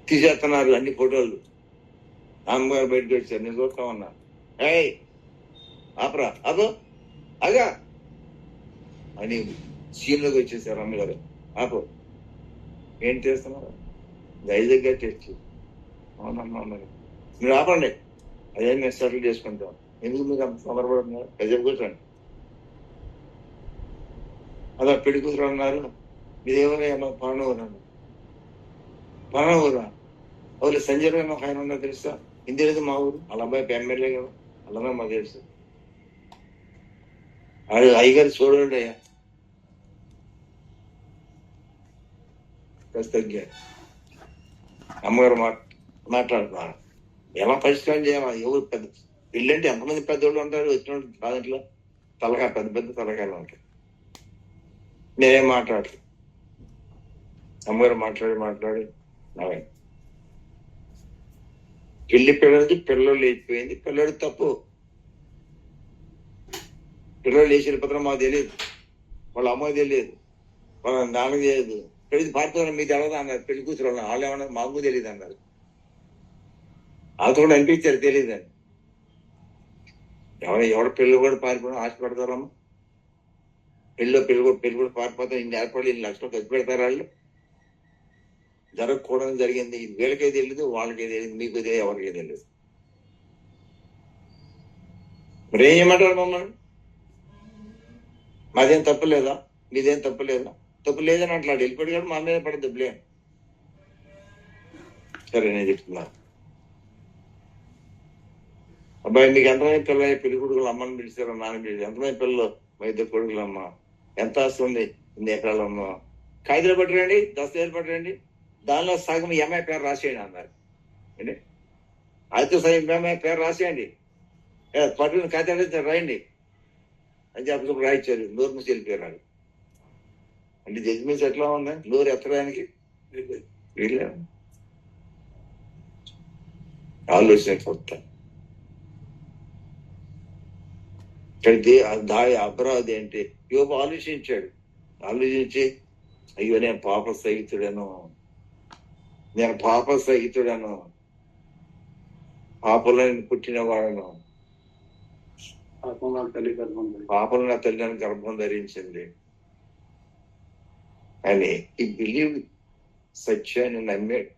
తీసేస్తున్నారు అన్ని ఫోటోలు. అమ్మగారు బయటకు వచ్చారు, నేను చూస్తా ఉన్నా. ఏయ్ ఆపరా అదో అగా అని సీన్లోకి వచ్చేసారు. అమ్మగారు ఆపో, ఏం చేస్తున్నారు? దయదగ్గా టెస్ట్. అవునమ్మా అమ్మగారు మీరు ఆపండి, అదే మేము సెటిల్ చేసుకుంటాం. ఎందుకు మీకు అంత తొందరపడుతున్నారు? ప్రజలు కూర్చోండి. అలా పెళ్లి కూతురు అన్నారు. మీదేమో పనూరు అన్నారు. పనూరా అవును, సంజయ్ గారు ఆయన ఉన్నా తెలుసా? ఇంది లేదు మా ఊరు, వాళ్ళ అబ్బాయి ఎమ్మెల్యే కదా, అలానే మాకు తెలుసు. అది అయ్యగారు చూడండి అయ్యా తగ్గారు. అమ్మగారు మాట్లాడుతున్నారు. ఎలా పరిష్కారం చేయాలి? ఎవరు పెద్ద పెళ్ళంటే ఎంతమంది పెద్దోళ్ళు ఉంటారు వచ్చిన దాంట్లో? తలకాయ పెద్ద పెద్ద తలకాయలు ఉంటాయి. నేనేం మాట్లాడలేదు. అమ్మగారు మాట్లాడి నవ్వండి. పెళ్లి పిల్లలకి పిల్లలు లేచిపోయింది. పిల్లడు తప్పు. పిల్లలు లేచి వెళ్ళిపోతారో మాకు తెలియదు, వాళ్ళ అమ్మకి తెలియదు, వాళ్ళ నాన్నకి తెలియదు. పెళ్లి పారిపోతారు మీకు తెలవదు అన్నారు. పెళ్లి కూతురు వాళ్ళు ఏమన్నారు? మాకు తెలియదు అన్నారు. వాళ్ళతో కూడా అనిపించారు తెలియదని. ఎవడ పెళ్ళి కూడా పారిపోవడం ఆశపడతారమ్మా? పెళ్లి కూడా పారిపోతాం. ఇన్ని ఏర్పాట్లు 2 లక్షలు ఖర్చు పెడతారు వాళ్ళు. జరగకూడదు జరిగింది. వీళ్ళకే తెలియదు, వాళ్ళకే తెలియదు, మీకు తెలియదు, ఎవరికే తెలియదు. మరి ఏం చేయమంటారు మమ్మల్ని? మాదేం తప్పు లేదా? మీదేం తప్పు లేదా? తప్పు లేదని అట్లా వెళ్ళిపోయి కూడా మా మీద పడద్దు బ్లేమ్. సరే నేను చెప్తున్నా. అబ్బాయి మీకు ఎంతమంది పిల్లలు? పెళ్లి కొడుకులు అమ్మని పిలిచారు, నాన్న పిలిచారు. ఎంతమంది పిల్లలు? మా 2 కొడుకులు అమ్మ. ఎంత వస్తుంది? 2 ఎకరాలు అమ్మ. కాగితాలు పట్టరండి, దస్తావేలు పట్టరండి, దానిలో సగం ఎంఐ పేరు రాసేయండి అన్నారు. అంటే అయితే సగం ఎంఐ పేరు రాసేయండి, పట్టుకుని కాగితాలు రాయండి అని చెప్పి రాయించారు. నోరు మూసి వెళ్ళిపోయారు. అంటే జడ్జిమెంట్స్ ఎట్లా ఉంది? నోరు ఎత్తడానికి వీళ్ళే ఆలోచన కొత్త. అపరాధి ఏంటి? యోబు ఆలోచించాడు. ఆలోచించి అయ్యో నేను పాప సహితుడను, పాపలను పుట్టిన వాడను, పాపలు నా తల్లి నన్ను గర్భం ధరించింది అని ఈ బిలీవ్ సత్యాన్ని నమ్మాడు.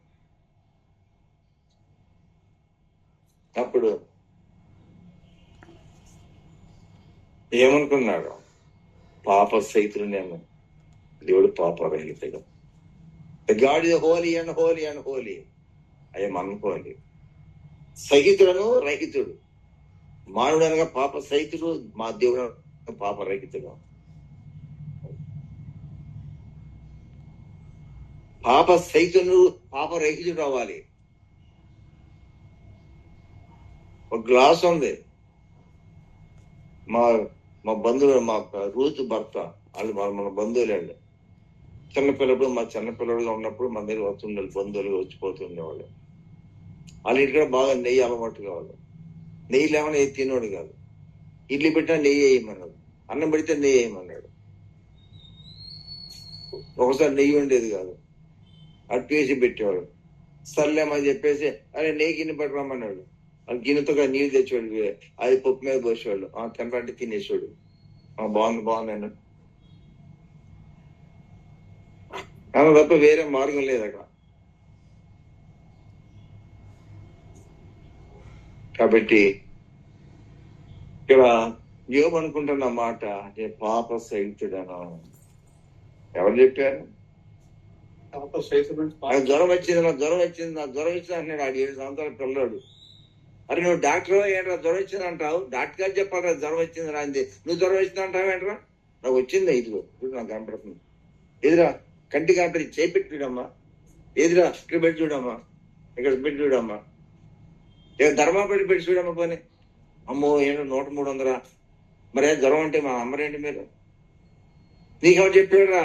అప్పుడు ఏమనుకున్నాడు? పాప సహితుడు నేను, దేవుడు పాపరహితుడు. God is holy and holy and holy. I'm unholy. సహితుడను రహితుడు. మానవుడు అనగా పాప సహితుడు, మా దేవుడు పాప రహితుడు. పాప సహితుడు పాప రహితుడు అవ్వాలి. ఒక గ్లాస్ ఉంది. మా బంధువులు, మా రూతు భర్త, వాళ్ళు మన బంధువులు. చిన్నపిల్లప్పుడు మా చిన్నపిల్లలు ఉన్నప్పుడు మన దగ్గర వస్తుండే బంధువులు వచ్చిపోతుండేవాళ్ళు. వాళ్ళ ఇంటికి బాగా నెయ్యి అలవాటు కావాలి. నెయ్యి లేవని ఏది తినోడు కాదు. ఇడ్లీ పెట్టినా నెయ్యి వేయమన్నాడు, అన్నం పెడితే నెయ్యి వేయమన్నాడు. ఒకసారి నెయ్యి ఉండేది కాదు, అటు వేసి పెట్టేవాడు. సర్లేమని చెప్పేసి అరే నెయ్యి గిన్నె పట్టుకోమన్నాడు. వాళ్ళు గిన్నెతో నీళ్ళు తెచ్చేవాడు, అది పప్పు మీద పోసేవాళ్ళు. తినరంటే తినేసేవాడు. బాగుంది అన్నాడు. తప్ప వేరే మార్గం లేదు అక్కడ. కాబట్టి ఇక్కడ యోబు అనుకుంటున్న మాట పాప సహితుడను. ఎవరు చెప్పారు? జ్వరం వచ్చింది అంటున్నాడు. 7 సంవత్సరాల పిల్లడు. అరే నువ్వు డాక్టర్ ఏంట్రా జ్వరం వచ్చింది అంటావు? డాక్టర్ గారు చెప్పాలరా జ్వరం వచ్చింది రా అంది. నువ్వు జ్వరం వచ్చింది అంటావు ఏంట్రా? నాకు వచ్చింది. ఇదిగో నాకు కనపడుతుంది. ఎదురా కంటి కనపడి చేపెట్టి చూడమ్మా. ఎదురా ఇక్కడ పెట్టి చూడమ్మా, ఇక్కడ పెట్టి చూడమ్మా, ధర్మా పెట్టి చూడమ్మా. పోనీ అమ్మో ఏంటో 100, 300. మరే జ్వరం అంటే మా అమ్మరేంటి మీరు? నీకెవరు చెప్పారా?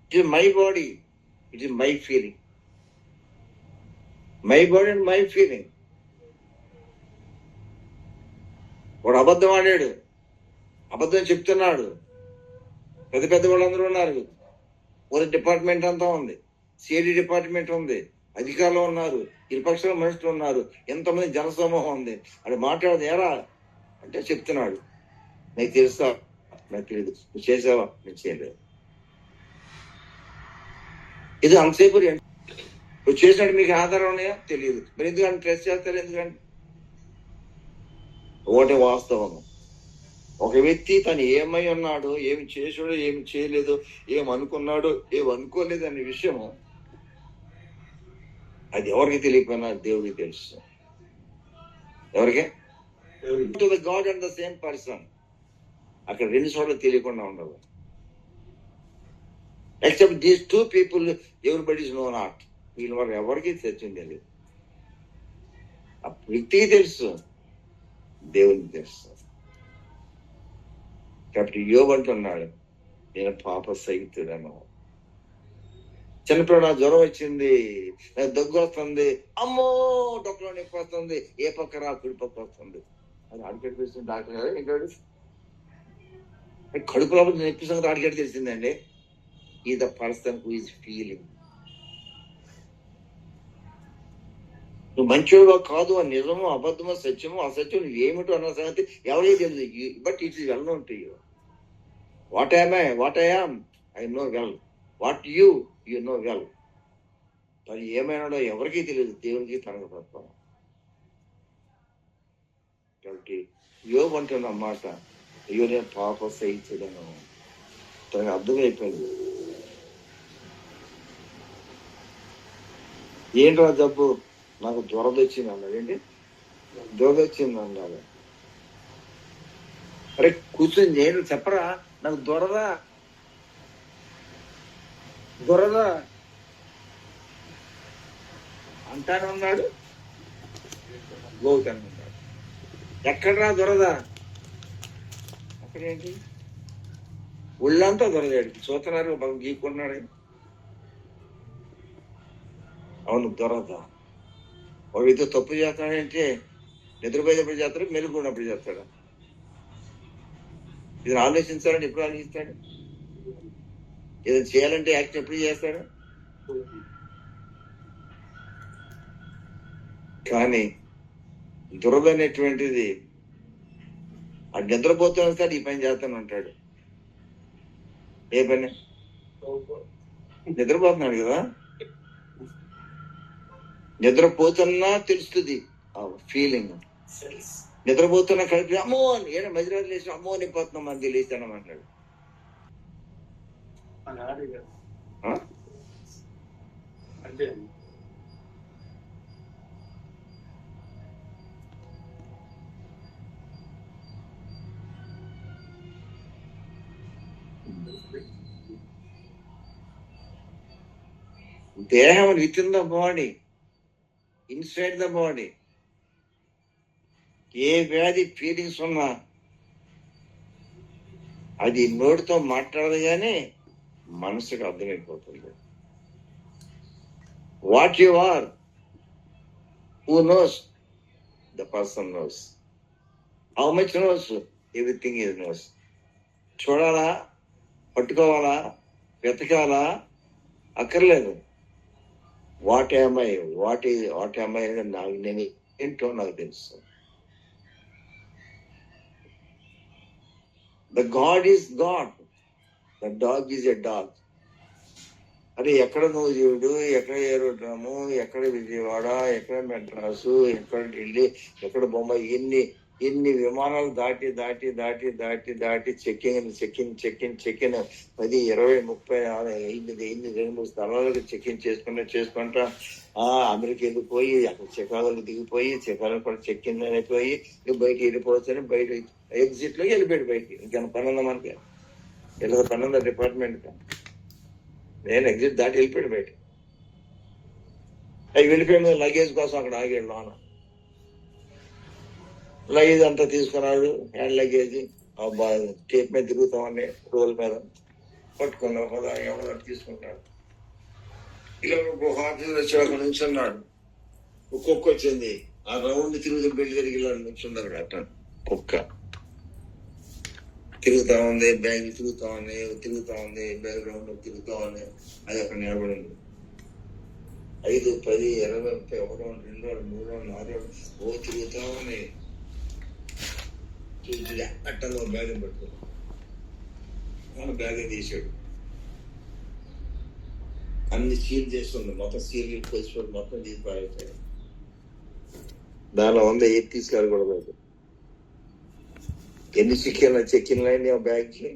It is my body, it is my feeling, my body and my feeling. వాడు అబద్ధం ఆడాడు, అబద్ధం చెప్తున్నాడు. పెద్ద పెద్ద వాళ్ళందరూ ఉన్నారు, పోలీస్ డిపార్ట్మెంట్ అంతా ఉంది, సిఐడి డిపార్ట్మెంట్ ఉంది, అధికారులు ఉన్నారు, ఇరుపక్షాల మనుషులు ఉన్నారు, ఎంతమంది జనసమూహం ఉంది. అది మాట్లాడదు ఏరా అంటే చెప్తున్నాడు, నీకు తెలుసా? నాకు తెలియదు. నువ్వు చేసావా? నేను చేయలేదు. ఇది అంతసేపు నువ్వు చేసినట్టు మీకు ఆధారం ఉన్నాయా? తెలియదు. మరి ఎందుకంటే ట్రెస్ చేస్తారు? ఎందుకంటే ఒకటి వాస్తవం, ఒక వ్యక్తి తను ఏమై ఉన్నాడో, ఏమి చేసాడో, ఏమి చేయలేదో, ఏం అనుకున్నాడో, ఏమి అనుకోలేదు అనే విషయము అది ఎవరికి తెలియకపోయినా దేవుడికి తెలుసు. ఎవరికి? To the God and the same person. అక్కడ రెండు చోట్ల తెలియకుండా ఉండదు. Except these two people everybody is no not. వీళ్ళు వారు ఎవరికి తెచ్చింది తెలియదు. ఆ వ్యక్తికి తెలుసు, దేవునికి తెలుసు. కాబట్టి యోబు అంటున్నాడు, నేను పాప సహితుడను. చిన్నపిల్లడు నాకు జ్వరం వచ్చింది, నాకు దగ్గు వస్తుంది, అమ్మో డొక్కలో నొప్పి వస్తుంది, ఏ పక్క రా కుడి పక్క వస్తుంది అది అడిగేస్తుంది డాక్టర్ గారు. ఇంకోటి కడుపు లోపల నొప్పి సంగతి అడిగేది తెలిసిందండి. ఈ the person who is feeling. నువ్వు మంచిగా కాదు అని నిజము, అబద్ధమో, సత్యమో, అసత్యం, నువ్వు ఏమిటో అన్న సంగతి ఎవరికి తెలియదు. But it is well known to you. What I am I know well. What you know well. మరి ఏమైనాడో ఎవరికి తెలియదు, దేవునికి తనకు తప్ప. కాబట్టి యోబు అంటున్న మాట, అయ్యో నేను పాప సహితుడను. తనకు అర్థమైపోయింది. ఏంట్రా జబ్బు? నాకు జ్వరం వచ్చింది అన్నాడు. ఏంటి జ్వరం వచ్చింది అన్నాడు? అరే కూర్చొని నేను చెప్పరా, నాకు దొరదా అంటానే ఉన్నాడు, గోవుతానే ఉన్నాడు. ఎక్కడరా దొరదా? అక్కడేంటి ఒళ్ళంతా దొరదాడు. చూస్తున్నారు, బాగా గీక్కున్నాడు. అవును దొరదా. వాడితో తప్పు చేస్తాడంటే నిద్రపోయేటప్పుడు చేస్తాడు, మెలుగున్నప్పుడు చేస్తాడు. ఇది ఆలోచించాలని ఎప్పుడు ఆలోచిస్తాడు? ఏదైనా చేయాలంటే యాక్షన్ ఎప్పుడు చేస్తాడు? కానీ దురద అనేటువంటిది ఆ నిద్రపోతూ వస్తాడు, ఈ పని చేస్తాను అంటాడు. ఏ పని? నిద్రపోతున్నాడు కదా, నిద్రపోతున్నా తెలుస్తుంది ఆ ఫీలింగ్. నిద్రపోతున్నా కలిపి అమ్మో అని ఏడ మధ్యరాత్రి లేచి అమ్మో నిపోతున్నాం మంది లేచాను అన్నాడు. దేహం with in the body, inside the body. ఏ వ్యాధి ఫీలింగ్స్ ఉన్నా అది నోటితో మాట్లాడదు కానీ మనసుకు అర్థమైపోతుంది. What you are, who knows? The person knows. How much knows? Everything is knows. చూడాలా, పట్టుకోవాలా, వెతకాలా అక్కర్లేదు. వాట్ యామ్ ఐ నాకు నేను ఏంటో నాకు తెలుసు. The God is God, the dog is a dog. అరే ఎక్కడ నువ్వు చూడు, ఎక్కడ ఏరోడ్రము, ఎక్కడ విజయవాడ, ఎక్కడ మెడ్రాసు, ఎక్కడ ఢిల్లీ, ఎక్కడ బొంబాయి, ఎన్ని విమానాలు దాటి దాటి దాటి దాటి దాటి చెక్కింగ్ 10, 20, 30, 2-3 స్థలాలకు చెక్కింగ్ చేసుకుంటా అమెరికా వెళ్ళిపోయి, అక్కడ చికాగోలో దిగిపోయి, చికాగో కూడా చెక్కింగ్ అయిపోయి బయట వెళ్ళిపోవచ్చని బయట ఎగ్జిట్ లోకి వెళ్ళిపోయాడు బయటికి. ఇంకేమైనా పని ఉందా మనకి? ఇలా పని ఉందా డిపార్ట్మెంట్? నేను ఎగ్జిట్ దాటి వెళ్ళిపోయాడు బయట. అవి వెళ్ళిపోయాడు లగేజ్ కోసం అక్కడ ఆగాడు లోన. లగేజ్ అంతా తీసుకున్నాడు, హ్యాండ్ లగేజ్ టేప్ మీద తిరుగుతామని రోల్ మీద. పట్టుకున్న హోదా ఎవరు తీసుకుంటాడు. ఇలా ఒక ఆఫీసర్ వచ్చి అక్కడ నుంచి ఉన్నాడు. కుక్క వచ్చింది, ఆ రౌండ్ తిరుగుతూ బెల్లి తిరిగి ఇలా నుంచున్నాడు. అట్లా కుక్క తిరుగుతా ఉంది, బ్యాగ్ తిరుగుతా ఉంది, బ్యాగ్ రౌండ్ తిరుగుతా ఉంది. అది అక్కడ నిలబడింది. 5, 10, 20, 30, 1 రౌండ్, 2 రౌండ్, 3 రౌండ్, 4 రౌండ్ తిరుగుతా ఉన్నాయి. అట్టలో బ్యాగ్ పట్టుకున్నాడు, బ్యాగ్ తీసాడు. అన్ని సీల్ చేస్తుంది, మొత్తం సీల్ పోసి మొత్తం తీసి పారేసాడు. దానిలో ఉంది ఏది తీసుకెళ్ళకూడదు. ఎన్ని చెక్కిన్లు అయింది ఆ బ్యాగ్కి.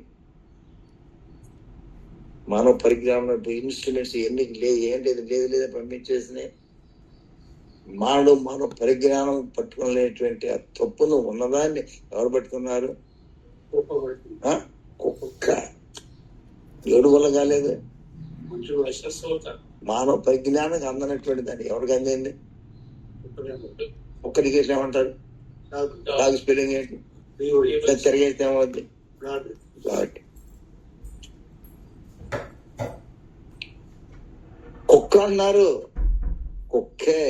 మానవ పరిజ్ఞానం ఇన్స్ట్రుమెంట్స్ ఎన్ని ఏం లేదు పంపించేసినాయి. మానవ పరిజ్ఞానం పట్టుకోలేటువంటి ఆ తప్పును ఉన్నదాన్ని ఎవరు పట్టుకున్నారు? కుక్క. ఏడు వల్ల కాలేదు. మానవ పరిజ్ఞానం అందనటువంటి దాన్ని ఎవరికి అందింది? ఒక్కడికి ఏమంటారు? డాగ్ స్పెల్లింగ్ ఏంటి? తిరిగేస్తే ఏమవుద్ది? కుక్క అన్నారు. కుక్కే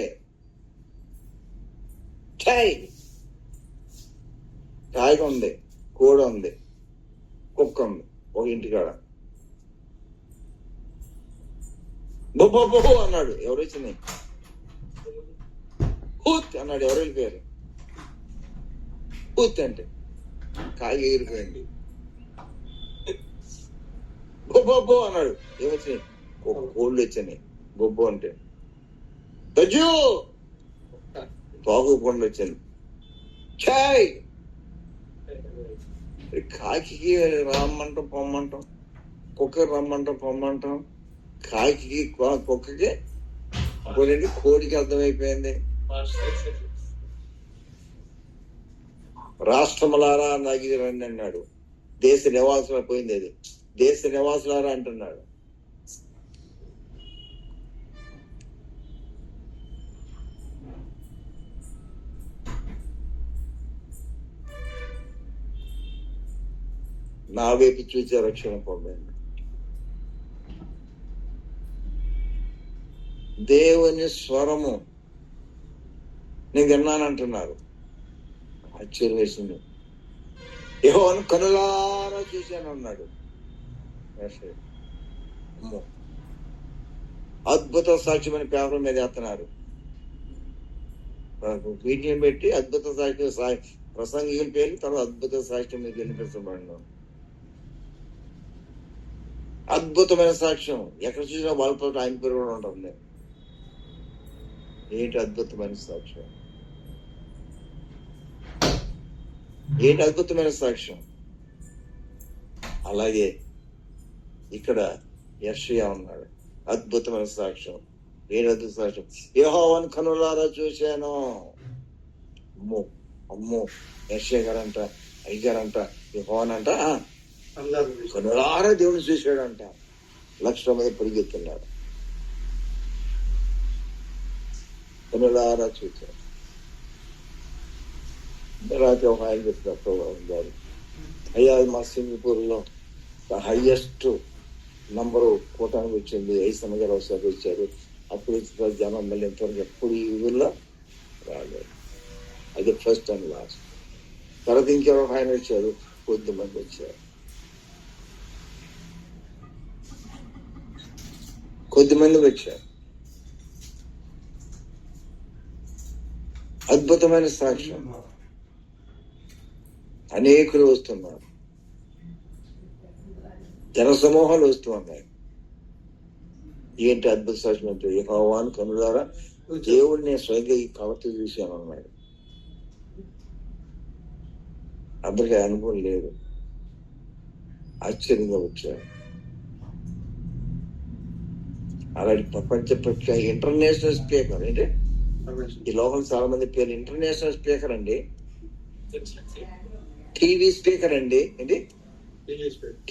ఛాయ్ ఉంది, కోడి ఉంది, కుక్క ఉంది ఒక ఇంటికాడ. బొబ్బో అన్నాడు. ఎవరు వచ్చింది? హూత్ అన్నాడు. ఎవరు వెళ్ళిపోయారు? హూత్ అంటే కాయ ఎగిరిపోయింది. బొబ్బో అన్నాడు. ఏమొచ్చినాయి? కోళ్ళు వచ్చినాయి. బొబ్బో అంటే గజ్జు తోగు పండ్లు వచ్చింది. ఛాయ్ కాకి రమ్మంటాం పొమ్మంటాం, కుక్క రమ్మంటాం పొమ్మంటాం. కాకి కుక్కకి కోడికి అర్థమైపోయింది. రాష్ట్రములారా నగిరి రండి అన్నాడు. దేశ నివాసులు పోయింది. అది దేశ నివాసులారా అంటున్నాడు. నా వైపు చూసే రక్షణ పొందండి. దేవుని స్వరము నేను విన్నానంటున్నారు. ఆశ్చర్యం వేసింది. యెహోవాను కనులారా చూశాను అన్నాడు. అద్భుత సాక్ష్యమని పేపర్ మీద వేస్తున్నారు. వీటిని పెట్టి అద్భుత సాక్ష్యం ప్రసంగికుల పేరు తర్వాత అద్భుత సాక్ష్యం మీకు వినిపించబడినాం. అద్భుతమైన సాక్ష్యం ఎక్కడ చూసినా వాళ్ళతో ఆయన పేరు కూడా ఉంటుంది. ఏంటి అద్భుతమైన సాక్ష్యం? ఏంటి అద్భుతమైన సాక్ష్యం? అలాగే ఇక్కడ యెషయా ఉన్నాడు. అద్భుతమైన సాక్ష్యం. ఏంటి అద్భుత సాక్ష్యం? యెహోవాను కనులారా చూశాను. అమ్మో యెషయా గారంట, అయ్యగారంట, యెహోవానంట కనులారా దేవుని చూశాడంట. 1,00,000 మంది పరిగెత్తున్నాడు. కనులారా చూశాడు. రాత్రి ఒక ఆయన చెప్తారు, అయ్యా మా సింగపూర్లో హైయెస్ట్ నంబరు కూటానికి వచ్చింది. 5 సంవత్సరాలు ఒకసారి వచ్చారు. అప్పుడు జనం మళ్ళీ ఎంతవరకు ఎప్పుడు ఈ ఊళ్ళో రాలేదు. అది ఫస్ట్ అండ్ లాస్ట్. తర్వాత ఇంకెవరో ఆయన వచ్చారు, కొద్దిమంది వచ్చారు. కొద్దిమంది వచ్చారు. అద్భుతమైన సాక్ష్యం. అనేకులు వస్తున్నారు. జనసమూహాలు వస్తూ ఉన్నాయి. ఏంటి అద్భుత సాక్ష్యం అంటే? యెహోవాను కనులారా దేవుడిని స్వయంగా ఈ కవర్తో చూశాను అన్నాడు. అందరికీ అనుభవం లేదు. ఆశ్చర్యంగా వచ్చారు. అలాంటి ప్రపంచ ప్రఖ్యాత ఇంటర్నేషనల్ స్పీకర్. అంటే ఈ లోకల్ చాలా మంది పేరు ఇంటర్నేషనల్ స్పీకర్ అండి, టీవీ స్పీకర్ అండి, ఏంటి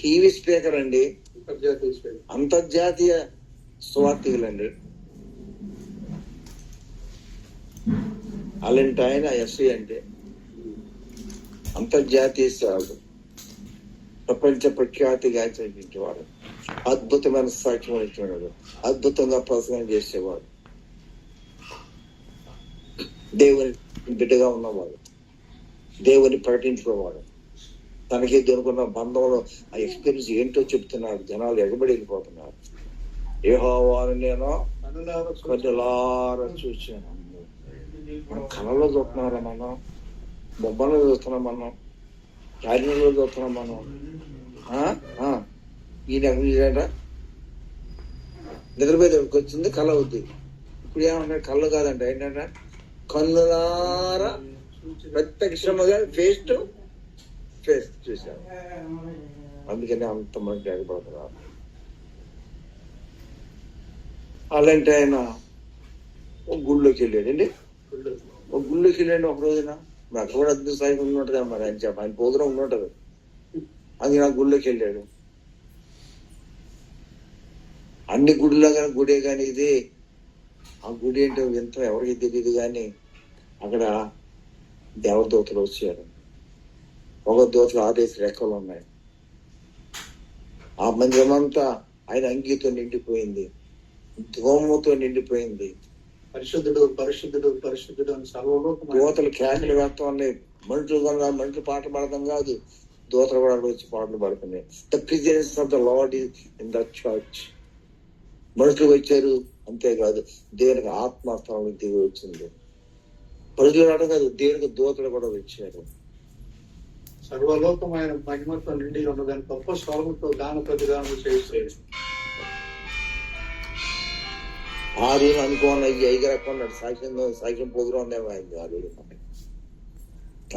టీవీ స్పీకర్ అండి, అంతర్జాతీయ సువార్థికులండి. అలాంటి ఆయన ఎస్ఐ అంటే అంతర్జాతీయ సేవలు, ప్రపంచ ప్రఖ్యాతిగా చదివించేవాడు. అద్భుతమైన సాక్ష్యం ఇచ్చినాడు, అద్భుతంగా ప్రసంగం చేసేవాడు, దేవుని బిడ్డగా ఉన్నవాడు, దేవుని ప్రకటించుకోవాడు. తనకి దొరుకున్న బంధంలో ఆ ఎక్స్పీరియన్స్ ఏంటో చెప్తున్నాడు. జనాలు ఎగబడి వెళ్ళిపోతున్నారు. యెహోవాను నేను కన్నులారా చూశాను. మనం కళలో చూస్తున్నారా, మనం బొమ్మలో చూస్తున్నాం, మనం కార్యంలో చూస్తున్నాం, మనం ఈయన నిద్రపోయేదానికి వచ్చింది కళ అవుద్ది. ఇప్పుడు ఏమంటే కళ్ళు కాదంట, ఏంటంటే కన్నులారా ప్రత్యక్షముగా ఫేస్ టు ఫేస్ చూశాను. అందుకని అంత మంది ఎగబడుతున్నారు. అలాంటి ఆయన ఒక గుళ్ళోకి వెళ్ళాడండి. ఒక గుళ్ళోకి వెళ్ళండి ఒక రోజున. మరి అక్కడ కూడా అద్భుత స్థాయికి ఉన్నట్టు కదా, మరి ఆయన ఆయన ప్రోగ్రాం ఉన్నట్టు. అది నా గుళ్ళోకి వెళ్ళాడు. అన్ని గుడిలో కానీ గుడే కానీ ఇది ఆ గుడి ఏంటో ఎంతో ఎవరికి తెలియదు, కానీ అక్కడ దేవదూతలు వచ్చారు. ఒక దూతలు 6 రెక్కలు ఉన్నాయి. ఆ మందిరం అంతా ఆయన అంగీతో నిండిపోయింది, ధూమతో నిండిపోయింది. పరిశుద్ధుడు పరిశుద్ధుడు పరిశుద్ధుడు అని సర్వలోకం దూతలు కేకలు వేస్తాం ఉన్నాయి. మనుషులు పాట పాడతాం కాదు, దూతలు కూడా వచ్చి పాటలు పాడుతున్నాయి. The presence of the Lord in the church. మనుషులు వచ్చారు, అంతేకాదు దేవునికి ఆత్మస్థానం దిగి వచ్చింది. ప్రజలు రావడం కాదు, దేవునికి దూతలు కూడా వచ్చారు. సర్వలోకమైన మహిమతో నిండి ఉన్నదాన్ని గొప్ప స్వరముతో గాన ప్రతిగానం చేస్తారు. ఆ రోజు అనుకోని ఎగరకున్నాడు. సాక్ష్యం ప్రోగ్రాం ఉందేమో ఆయన ఆ రోజు.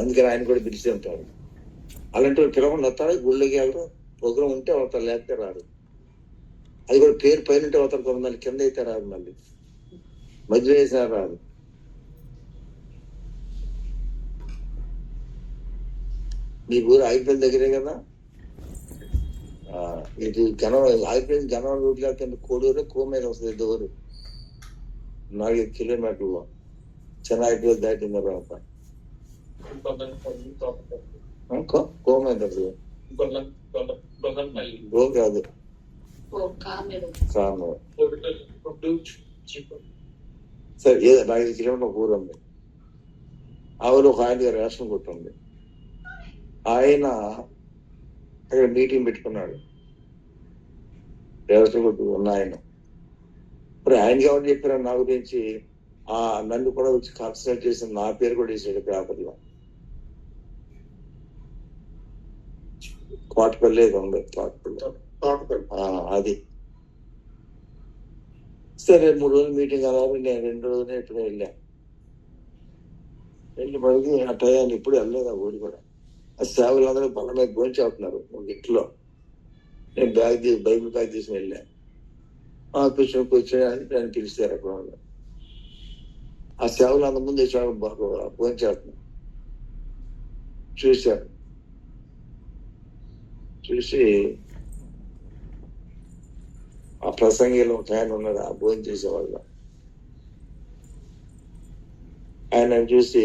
అందుకని ఆయన కూడా పిలిచి ఉంటాడు. అలాంటి పిలవకుండా వస్తాడు, గుళ్ళకి వెళ్ళరు. ప్రోగ్రాం ఉంటే అవుతారు, లేకపోతే రారు. అది కూడా పేరు పైన ఉంటే అవుతారు, కొంతమంది కింద అయితే రాదు, మళ్ళీ మధ్యలో వేసినా రాదు. మీ ఊరు ఆగిపోయిన దగ్గరే కదా. ఇది ఆగిపోయింది గనం రోడ్లు కింద కోడూరు కోమేర వస్తుంది. దూరు 4 కిలోమీటర్లు చెన్నై దాటిన తర్వాత కోమేర కాదు, సరే 5 కిలోమీటర్ ఊరు ఉంది. ఆ ఊరు ఒక ఆయన రేషన్ కొట్టు ఉంది. ఆయన అక్కడ మీటింగ్ పెట్టుకున్నాడు, రేషన్ కొట్టు ఉన్న ఆయన. మరి ఆయనకి ఎవరు చెప్పారు నా గురించి? నన్ను కూడా వచ్చి కాన్సన్ట్రేట్ చేసి నా పేరు కూడా వేసాడు పేపర్లో. కోటపల్లి ఉంది, తోటపల్లి అది. సరే 3 రోజులు మీటింగ్ అలా. నేను 2 రోజులు ఎప్పుడు వెళ్ళి పడికి ఆ టయాన్ని ఇప్పుడు వెళ్ళలేదు ఆ ఊరు కూడా. ఆ సేవలు అందరూ బల్ల మీద భోంచి అవుతున్నారు ఒక ఇంట్లో. నేను బైబిల్ బ్యాగ్ తీసుకుని వెళ్ళాను. కూర్చొని అని పిలిచారు అక్కడ. ఆ సేవలు అంత ముందు భోంచి అవుతున్నారు. చూశారు. చూసి ఆ ప్రసంగిలో ఒక ఆయన ఉన్నాడు, ఆ భోజనం చేసేవాళ్ళు. ఆయన చూసి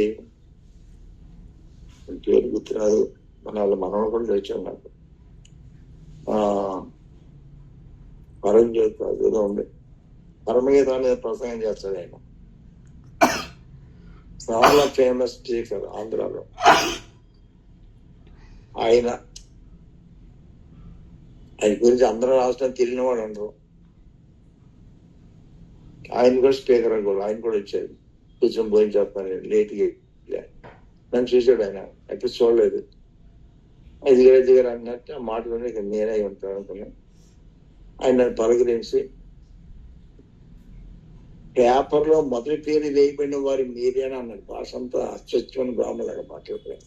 పేరు గుర్తురాదు, వాళ్ళ మనవడు కూడా తెచ్చాం నాకు. పరంజ్యోతి ఏదో ఉంది, పరమగీత అనేది ప్రసంగం చేస్తాడు ఆయన. చాలా ఫేమస్ స్పీకర్ ఆంధ్రాలో ఆయన. ఆయన గురించి అందరూ రాష్ట్రం తెలియని వాడు అందరూ. ఆయన కూడా స్పీకర్ అని కూడా ఆయన కూడా వచ్చాడు. కూర్చొని భోజనం చేస్తాను లేట్గా. నన్ను చూసాడు ఆయన, ఎప్పుడు చూడలేదు. ఎదిగారు అన్నట్టు ఆ మాటలోనే నేనే ఉంటాను అనుకున్నాను. ఆయన నన్ను పలకరించి, పేపర్లో మొదటి పేరు వేయబడిన వారి మీరేనా అన్నాడు. భాష అంతా అస్వచ్ఛమైన బ్రాహ్మణులాగా మాట్లాడుతున్నాను.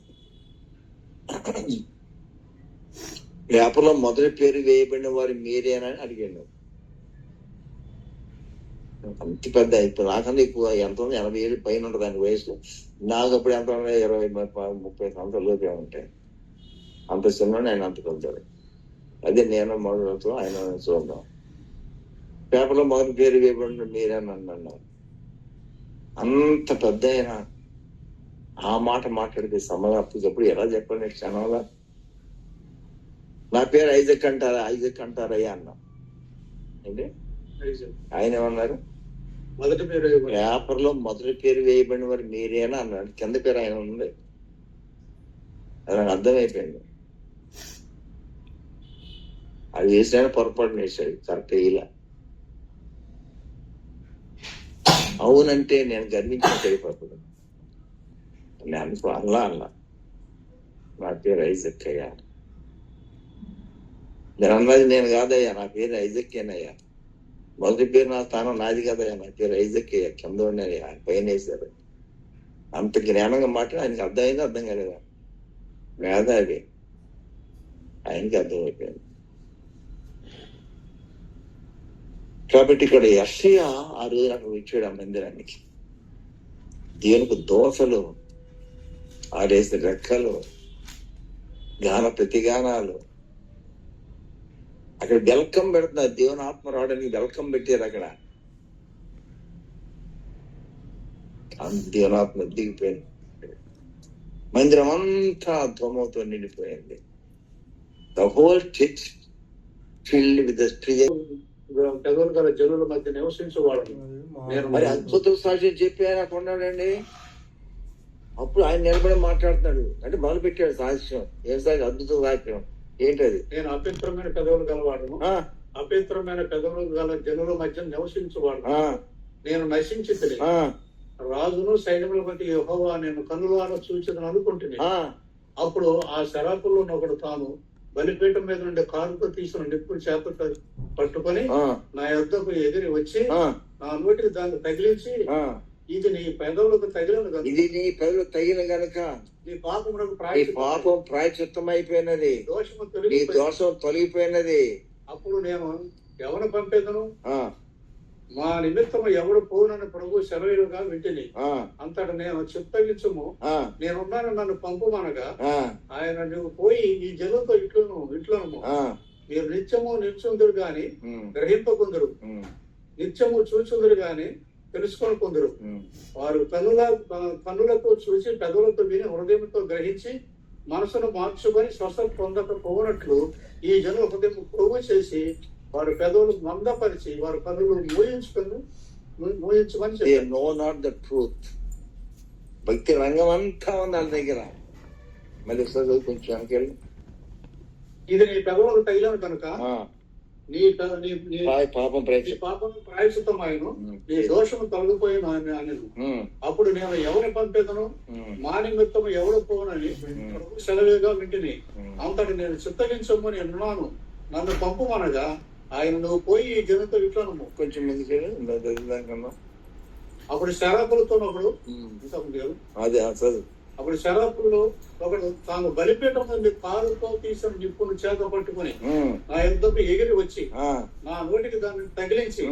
పేపర్లో మొదటి పేరు వేయబడిన వారి మీరేనా అని అడిగాడు. అంత పెద్ద ఇప్పుడు నాకన్నా ఎక్కువ ఎంత ఉంది, 80 ఏళ్ళు పైన ఉంటుంది ఆయన వయసు. నాకు అప్పుడు ఎంత 20-30 సంవత్సరాల లోపే ఉంటాయి. అంత చిన్న ఆయన అంత పెడతాడు. అదే నేను మొదలుతో ఆయన చూద్దాం. పేపర్లో మొదటి పేరు వేయబడిన మీరేనా అన్నాడు. అంత పెద్ద ఆయన ఆ మాట మాట్లాడితే అప్పుడు ఎలా చెప్పండి క్షణంలో. నా పేరు ఐజక్ అంటారా అయ్యా అన్నా. అంటే ఐజాక్. ఆయన ఏమన్నారు? మొదటి పేరు పేపర్లో మొదటి పేరు వేయబడిన వారు మీరేనా అన్నాడు. కింద పేరు ఆయన ఉంది. అది నాకు అర్థమైపోయింది. అది వేసిన పొరపాటు వేసాడు, కరెక్ట్ ఇలా. అవునంటే నేను గర్వించినట్టు అయిపోతుంది. నేను అన్నా నా పేరు ఐజక్ అయ్యా. నేను అన్నది నేను కాదయ్యా, నా పేరు ఐజక్కేనయ్యా. మొదటి పేరు నా స్థానం నాది కదయ్యా, నా పేరు ఐజక్ అయ్యా. కింద ఉన్నది ఆయన పైన వేశారు. అంత జ్ఞానంగా మాట్లాడి ఆయనకి అర్థమైంది, అర్థం కాలేదా? మేధావి, ఆయనకి అర్థమైపోయింది. కాబట్టి ఇక్కడ యెషయా ఆ రోజు అక్కడ వచ్చాడు ఆ మందిరానికి. దేవునికి దోసలు, ఆడేసిన రెక్కలు, గాన ప్రతిగానాలు, అక్కడ వెల్కమ్ పెడుతున్నారు. దేవుని ఆత్మ రావడానికి వెల్కమ్ పెట్టారు అక్కడ. దేవుని ఆత్మ దిగిపోయింది. మందిరం అంతా ధూమంతో నిండిపోయింది. The whole church filled with the పెదవులు గల జనుల మధ్య నివసించేవాడు. మరి అద్భుత సాక్ష్యం చెప్పి ఆయన కొన్నాడండి. అప్పుడు ఆయన నిలబడి మాట్లాడుతున్నాడు. అంటే మొదలు పెట్టాడు సాక్ష్యం. ఏం సాక్ష్యం? అద్భుత సాక్ష్యం ఏంటది? నేను అపవిత్రమైన పెదవులు గలవాడును, అపవిత్రమైన పెదవులు గల జనుల మధ్య నివసించేవాడు. నేను నశించి రాజును సైన్యముల బట్టి యెహోవా నేను కన్నులారా చూచెదను అనుకుంటుని. అప్పుడు ఆ శరాపుల్లో ఒకడు తాను బలిపీఠం మీద నుండి కారుతో తీసిన నిప్పులు చేత పట్టుకొని నా యొద్దకు ఎగిరి వచ్చి నా నోటికి దాన్ని తగిలించి, ఇది నీ పెదవులకు తగిలిన, ఇది నీ పెదవులు తగిన గనుక నీ పాపమునకు పాపం ప్రాయశ్చిత్తమైపోయినది, నీ దోషం తొలగిపోయినది. అప్పుడు నేను ఎవరు పంపేదను, మా నిమిత్తము ఎవడు పోనని ప్రభు శరీరుగా వింటిని. అంతటా నేను చిత్తగించము, నేనున్నాను, నన్ను పంపుమనగా ఆయన నువ్వు పోయి ఈ జనులతో ఇట్లను మీరు నిత్యము నిల్చుందరు గాని గ్రహింపకుందరు, నిత్యము చూచుందరు గాని తెలుసుకొని కొందరు. వారు కన్నులతో చూసి పెదవులతో విని హృదయంతో గ్రహించి మనసును మార్చుకొని స్వస్థత పొందకపోనట్లు ఈ జనుల హృదయం ప్రోగు చేసి వారి పెదవులు మందపరిచి వారి కన్నులు మూయించమని చెప్పారు. No not the truth. భక్తి రంగం అంతా ఉంది వాళ్ళ దగ్గర. మళ్ళీ కొంచెం వెనకెళ్ళి, ఇది నీ పెదవులకు తగిలిన కనుక నీ పాపం ప్రాయశ్చిత్తమైన నీ దోషము తొలగిపోయిన అని. అప్పుడు నేను ఎవరిని పంపేదను, మా నిమిత్తము ఎవరు పోనని సెలవుగా వింటిని. అంతటి నేను చిత్తగించము, నేనున్నాను, నన్ను పంపుమనగా ఆయన నువ్వు పోయి ఈ జనంతో ఇట్లను కొంచెం ముందుకు. అప్పుడు శరాపులతో ఒకడు, అప్పుడు శరాపుల్లో ఒకడు తాను బలిపీఠం నుండి కారుతో తీసిన నిప్పును చేత పట్టుకుని నా యొద్దకు ఎగిరి వచ్చి నా నోటికి దాన్ని తగిలించి,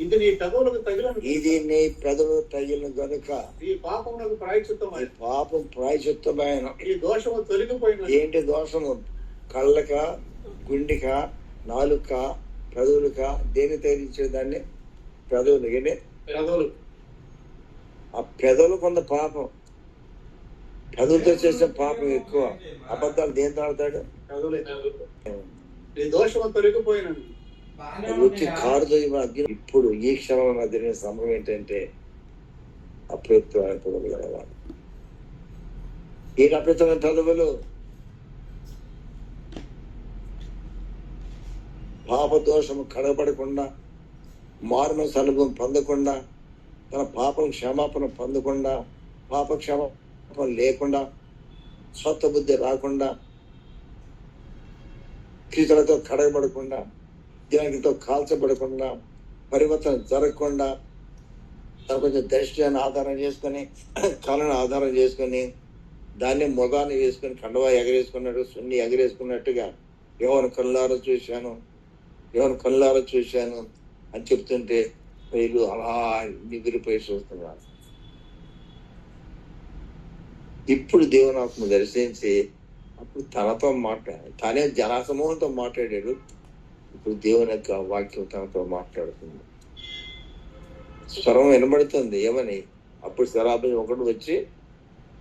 ఇది నీ పెదవులకు తగిలిన, ఇది నీ పెదవులు తగిలిన గనుక ఈ పాపమునకు ప్రాయశ్చిత్తమైన, పాపం ప్రాయశ్చిత్తమైన, ఈ దోషము తొలగిపోయిన. ఏంటి దోషము? కళ్ళక, గుండిక, నాలుక, పెదవులుక, దేని తగిలించే దాన్ని? పెదవులు. పెదవులు. ఆ పెదవులు కొంత పాపం. పెదవులతో చేసిన పాపం ఎక్కువ. అబద్ధాలు దేని తాడతాడు? దోషం తొలగిపోయిన వచ్చి కారుతో ఇప్పుడు ఈ క్షణంలో జరిగిన సంభవం ఏంటంటే అపవిత్రమైన పెదవులు గలవాడు. ఈ అపవిత్రమైన పెదవులు పాపదోషము కడగబడకుండా, మారుమనసు అనుభవం పొందకుండా, తన పాపం క్షమాపణ పొందకుండా, పాప క్షమాపణ లేకుండా, స్వత్వ బుద్ధి రాకుండా, కీచులతో కడగబడకుండా, దినకితో కాల్చబడకుండా, పరివర్తన జరగకుండా, తన కొంచెం దృష్టిని ఆధారం చేసుకొని, కళను ఆధారం చేసుకొని, దాన్ని మొగాన్ని వేసుకొని కండవా ఎగరేసుకున్నట్టు, సున్ని ఎగరేసుకున్నట్టుగా ఎవరిని కళ్ళారా చూశాను అని చెప్తుంటే వీళ్ళు అలా నిగిరిపోయి చూస్తున్నారు. ఇప్పుడు దేవునాత్మ దర్శించి అప్పుడు తనతో తానే జనసమూహంతో మాట్లాడాడు. ఇప్పుడు దేవుని యొక్క వాక్యం తనతో మాట్లాడుతుంది. స్వరం వినబడుతుంది. ఏమని? అప్పుడు శరాబు ఒకడు వచ్చి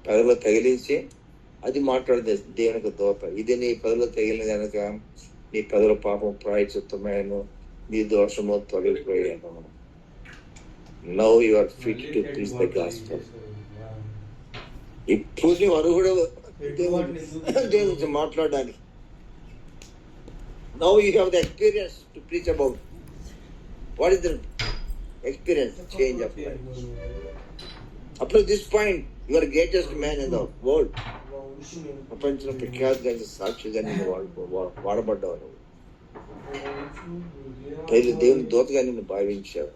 పెదవులు తగిలించి అది మాట్లాడితే దేవునికి దోత, ఇది నీ పెదవులు తగిలిన కనుక నీ పెదవుల పాపం ప్రాయశ్చిత్తమైన, నీ దోషము తొలగిపోయాను. Now you are fit to preach the gospel. ఇప్పుడు నీవు అర్హుడవు దేవునితో మాట్లాడడానికి. Now you have the experience to preach about. What is the experience? Change of life. Up to this point you are greatest man in the world. ప్రపంచంలో ప్రఖ్యాతిగా సాక్షిగా నిన్ను వాడబడ్డావు. నువ్వు పైలు దేవుని దూతగా నిన్ను భావించావు.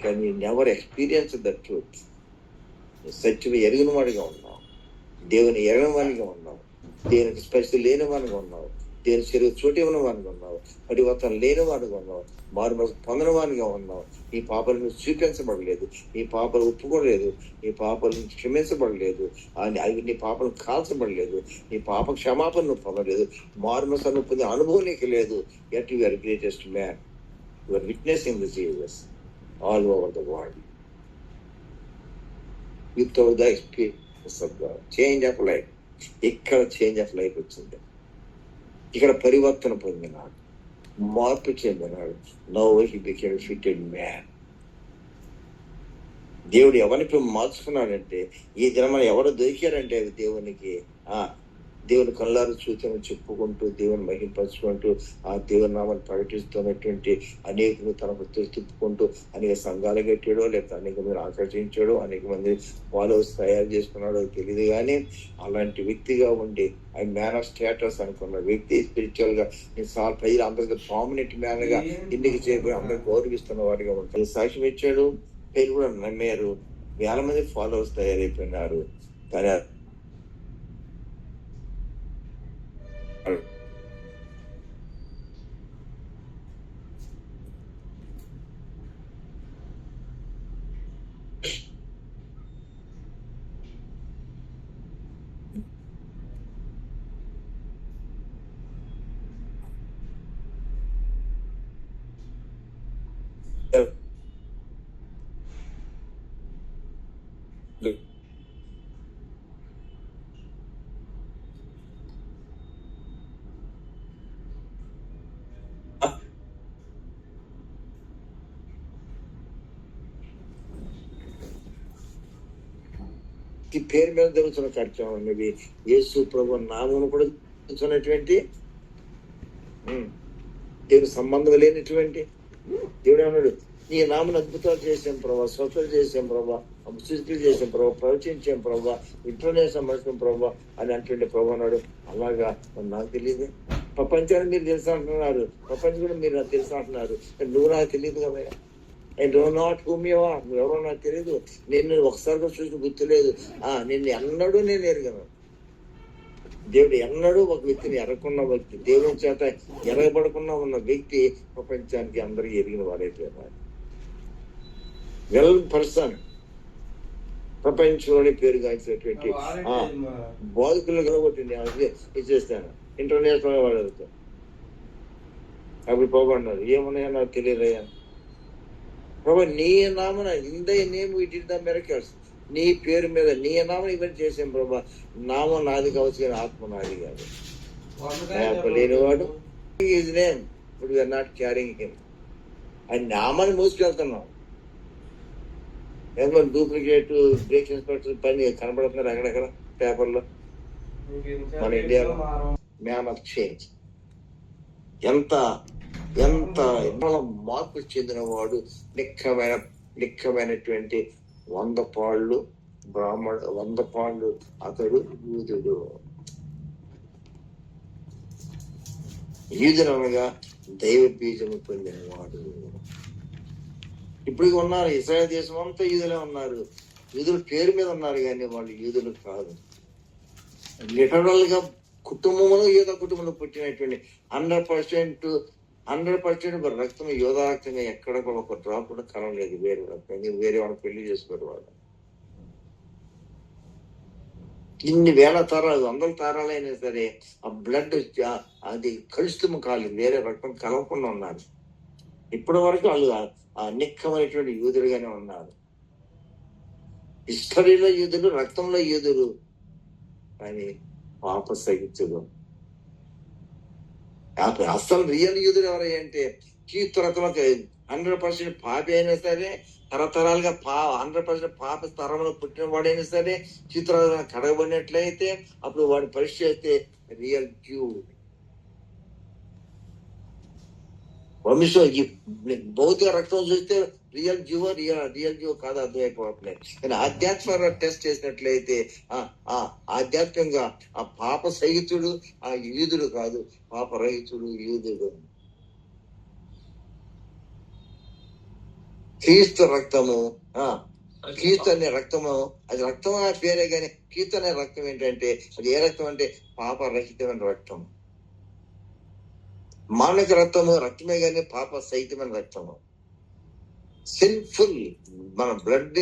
కానీ you never experience the truth. సత్యం ఎరిగిన వాడిగా ఉన్నావు, దేవుని ఎరగిన వాడిగా ఉన్నావు, దేవునికి స్పర్శ లేని వాడిగా ఉన్నావు, దేవుని చెరువు చోటు ఇవ్వని వాడిగా ఉన్నావు, పరివర్తన లేని వాడిగా ఉన్నావు, మారుమనసు పొందని వాడిగా ఉన్నావు. నీ పాపలను చూపించబడలేదు, నీ పాపలు ఒప్పుకోలేదు, నీ పాపలను క్షమించబడలేదు, అవి నీ పాపలు కాల్చబడలేదు, నీ పాప క్షమాపణ నువ్వు పొందలేదు, మారుమనసు పొందే అనుభవం నీకు లేదు. Yet you are greatest man. You are witnessing the Jesus all over the world. Without the experience of God. Change of life. ఇక్కడ చేంజ్ ఆఫ్ లైఫ్ వచ్చింది. ఇక్కడ పరివర్తన పొందినాడు, మార్పు చెందినాడు. Now he became a fitted man. దేవుడు ఎవరిని మార్చుకున్నాడంటే, ఈ దినమని ఎవరు దొరికారంటే దేవునికి దేవుని కళ్ళారు సూచన చెప్పుకుంటూ దేవుని మహింపరుచుకుంటూ ఆ దేవుని నామాన్ని ప్రకటిస్తున్నటువంటి అనేకులు తనకు తిప్పుకుంటూ అనేక సంఘాలు కట్టాడో లేకపోతే అనేక మంది ఆకర్షించాడో అనేక మంది ఫాలోవర్స్ తయారు చేసుకున్నాడో తెలియదు. కానీ అలాంటి వ్యక్తిగా ఉండి ఐ మ్యాన్ ఆఫ్ స్టేటస్ అనుకున్న వ్యక్తి స్పిరిచువల్ గా పైన అందరికి ప్రామినెంట్ మ్యాన్ గా ఇంటికి చేయబోయి అందరికి గౌరవిస్తున్న వాడిగా ఉంటాడు. సాక్ష్యం ఇచ్చాడు, పేరు కూడా నమ్మారు, వేల మంది ఫాలోవర్స్ తయారైపోయినారు. కానీ ఈ పేరు మీద జరుగుతున్న కార్యక్రమం అనేది యేసు ప్రభు నామమును కూడా జరుగుతున్నటువంటి దేవుని సంబంధం లేనటువంటి దేవుడు అన్నాడు, నీ నామను అద్భుతాలు చేసాం ప్రభా, స్వస్థలు చేసాం ప్రభా, సృష్టిలు చేసాం ప్రభా, ప్రవచించాం ప్రభా, ఇంట్లోనే సంబంధించిన ప్రభా అని అంటుండే ప్రభు అన్నాడు. అలాగా నాకు తెలియదు. ప్రపంచాన్ని మీరు తెలుసా అంటున్నారు, ప్రపంచం కూడా మీరు నాకు తెలుసా అంటున్నారు. నువ్వు నాకు తెలియదు కదా. I do not whom you are. ఎవరో నాకు తెలియదు. నేను ఒకసారిగా చూసి గుర్తులేదు. నిన్ను ఎన్నడూ నేను ఎరగను. దేవుడు ఎన్నడూ ఒక వ్యక్తిని ఎరగకున్న వ్యక్తి, దేవుని చేత ఎరగబడకుండా ఉన్న వ్యక్తి ప్రపంచానికి అందరికీ ఎరిగిన వాడైపోయినాడు. వెల్ పర్సన్ ప్రపంచంలోని పేరుగాంచినటువంటి బోధకులు కలగొట్టింది ఇచ్చేస్తాను. ఇంటర్నేషనల్ వాడు వెళ్తాను. అప్పుడు పోగొన్నారు, ఏమున్నాయో నాకు తెలియదయ్యా ప్రభా, నీ నామన ఇంద name we did the miracles. నీ పేరు మీద నీ నామని ఇవన్నీ చేసాం ప్రభా. నామం నాది కావచ్చు కానీ ఆత్మ నాది కాదు. లేనివాడు his name but we are not carrying him. ఆయన నామాన్ని మోసుకెళ్తున్నాం. ఏమో డూప్లికేట్ బ్రేక్ ఇన్స్పెక్టర్ పని కనబడుతున్నారు అక్కడక్కడ పేపర్లో. మన ఇండియాలో మ్యాన్ ఆఫ్ చేంజ్. ఎంత ఎంత మార్పు చెందిన వాడు. నిక్కమైనటువంటి 100 పాళ్ళు బ్రాహ్మణుడు, 100 పాళ్ళు అతడు యూదుడు. యూదునగా దైవ బీజము పొందినవాడు. ఇప్పుడు ఉన్నారు ఇశ్రాయేలు దేశం అంతా యూదులే ఉన్నారు. యూదుల పేరు మీద ఉన్నారు కానీ వాళ్ళు యూదులు కాదు. లిటరల్ గా కుటుంబంలో యూద కుటుంబంలో పుట్టినటువంటి 100% రక్తం యోధా రక్తంగా ఎక్కడ కూడా ఒక డ్రాప్ కూడా కలవలేదు. వేరే రక్తం వేరే వాళ్ళని పెళ్లి చేసుకోరు. వాళ్ళు ఇన్ని వేల తరాలు 100 తరాలైనా సరే ఆ బ్లడ్ అది కలుషితం కాలేదు, వేరే రక్తం కలవకుండా ఉన్నారు. ఇప్పటి వరకు వాళ్ళు నిక్కమైనటువంటి యూదులుగానే ఉన్నారు. హిస్టరీలో యూదులు, రక్తంలో యూదులు, కానీ పాప సహితులు. అసలు రియల్ యూదులు ఎవరంటే క్రీస్తు రక్తంలో 100% పాపి అయినా సరే, తరతరాలుగా 100% పాప తరంలో పుట్టిన వాడైనా సరే క్రీస్తు రక్తంలో కడగబడినట్లయితే అప్పుడు వాడిని పరీక్ష చేస్తే రియల్ జ్యూ. వంశం ఈ భౌతిక రక్తం చూస్తే రియల్ జియో కాదు అర్థమైపోతున్నాయి. కానీ ఆధ్యాత్మిక టెస్ట్ చేసినట్లయితే ఆధ్యాత్మికంగా ఆ పాప సహితుడు ఆ యూదుడు కాదు, పాప రహితుడు యూదుడు. క్రీస్తు రక్తము, క్రీస్తు అనే రక్తము, అది రక్తం అనే పేరే కానీ క్రీస్తు అనే రక్తం ఏంటంటే అది ఏ రక్తం అంటే పాప రహితమైన రక్తం. మానవ రక్తము రక్తమే కానీ పాప సహితమైన రక్తము. సిన్ఫుల్ మన బ్లడ్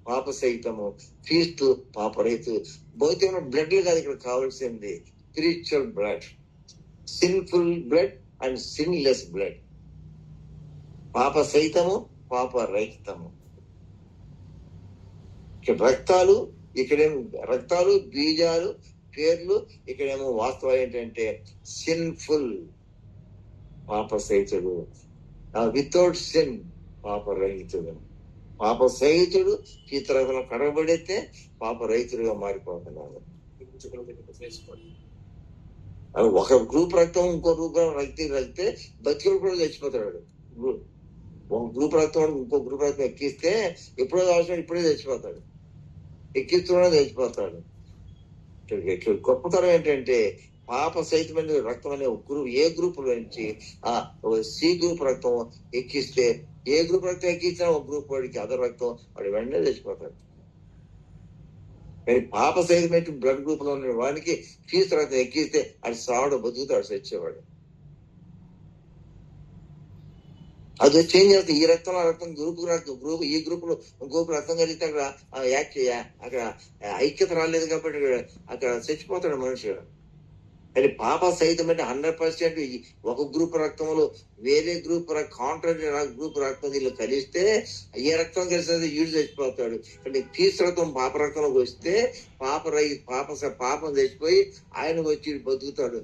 పాప సహితము, క్రీస్తు పాప రహితు. భౌతికమైన బ్లడ్ కాదు ఇక్కడ కావాల్సింది, spiritual blood. Sinful blood and sinless blood. పాప సహితము, పాప రహితము. ఇక్కడ రక్తాలు, ఇక్కడేమో రక్తాలు, బీజాలు, పేర్లు, ఇక్కడేమో వాస్తవాలు ఏంటంటే సిన్ఫుల్ పాప సహితుడు, వితౌట్ సిన్ పాప రహితుడు. పాప సహితుడు చిత్రకం కడగబడితే పాప రహితుడుగా మారిపోతున్నాడు. ఒక గ్రూప్ రక్తం ఇంకో గ్రూప్ రక్తే బతికుడు కూడా చచ్చిపోతాడు. ఒక గ్రూప్ రక్తం ఇంకో గ్రూప్ రక్తం ఎక్కిస్తే ఎప్పుడో అవసరం ఇప్పుడే చచ్చిపోతాడు, ఎక్కిస్తూనే చచ్చిపోతాడు. గొప్పతనం ఏంటంటే పాప సహితమైన రక్తం అనే ఒక గ్రూప్, ఏ గ్రూప్ నుంచి సి గ్రూప్ రక్తం ఎక్కిస్తే, ఏ గ్రూప్ రక్తం ఎక్కించినా ఒక గ్రూప్ వాడికి అదర్ రక్తం వాడి వెంటనే చచ్చిపోతాడు. కానీ పాప సహితమైన బ్లడ్ గ్రూప్ లో ఉన్న వాడికి క్రీస్తు రక్తం ఎక్కిస్తే అది సాడు బతుకుతాడు, చచ్చేవాడు. అది చేంజ్ అవుతుంది. ఈ రక్తంలో రక్తం గ్రూప్ ఈ గ్రూప్ రక్తం కలిగితే అక్కడ ఐక్యత రాలేదు కాబట్టి అక్కడ చచ్చిపోతాడు మనుషుడు. కానీ పాప సహితమైన 100% ఒక గ్రూప్ రక్తంలో వేరే గ్రూప్ కాంట్రాక్ట్ గ్రూప్ రక్తం వీళ్ళు కలిస్తే ఏ రక్తం కలిస్తే ఈడు చచ్చిపోతాడు. కానీ క్రీస్తు రక్తం పాప రక్తంలోకి వస్తే పాపం చచ్చిపోయి ఆయనకు వచ్చి బతుకుతాడు.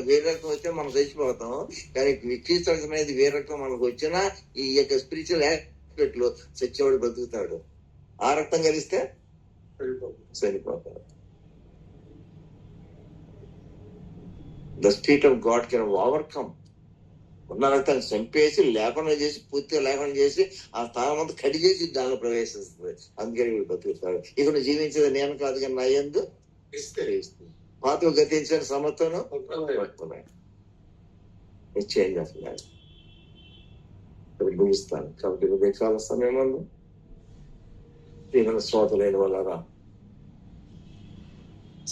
వేరే రక్తం వస్తే మనం చచ్చిపోతాం. కానీ క్రీస్తు రక్తం అనేది వేరే రక్తం మనకు వచ్చినా ఈ యొక్క స్పిరిచువల్ ఆస్పెక్ట్ లో చచ్చేవాడు బతుకుతాడు. ఆ రక్తం కలిస్తే చనిపోతాడు. The Spirit of God can overcome. ఉన్న రక్తాన్ని చంపేసి లేకుండా చేసి, పూర్తిగా లేకుండా చేసి ఆ స్థానం అంతా కడిగేసి దానిలో ప్రవేశిస్తుంది. అందుకని వీడు బతుకుతాడు. ఇక్కడ జీవించేది నేను కాదు కానీ నా యందు పాతకు గతించిన సమత్వను చేంజ్ అవుతున్నాడు. ముగిస్తాను కాబట్టి ఉదయకాల సమయంలో ఏమైనా శ్రోతలైన వాళ్ళరా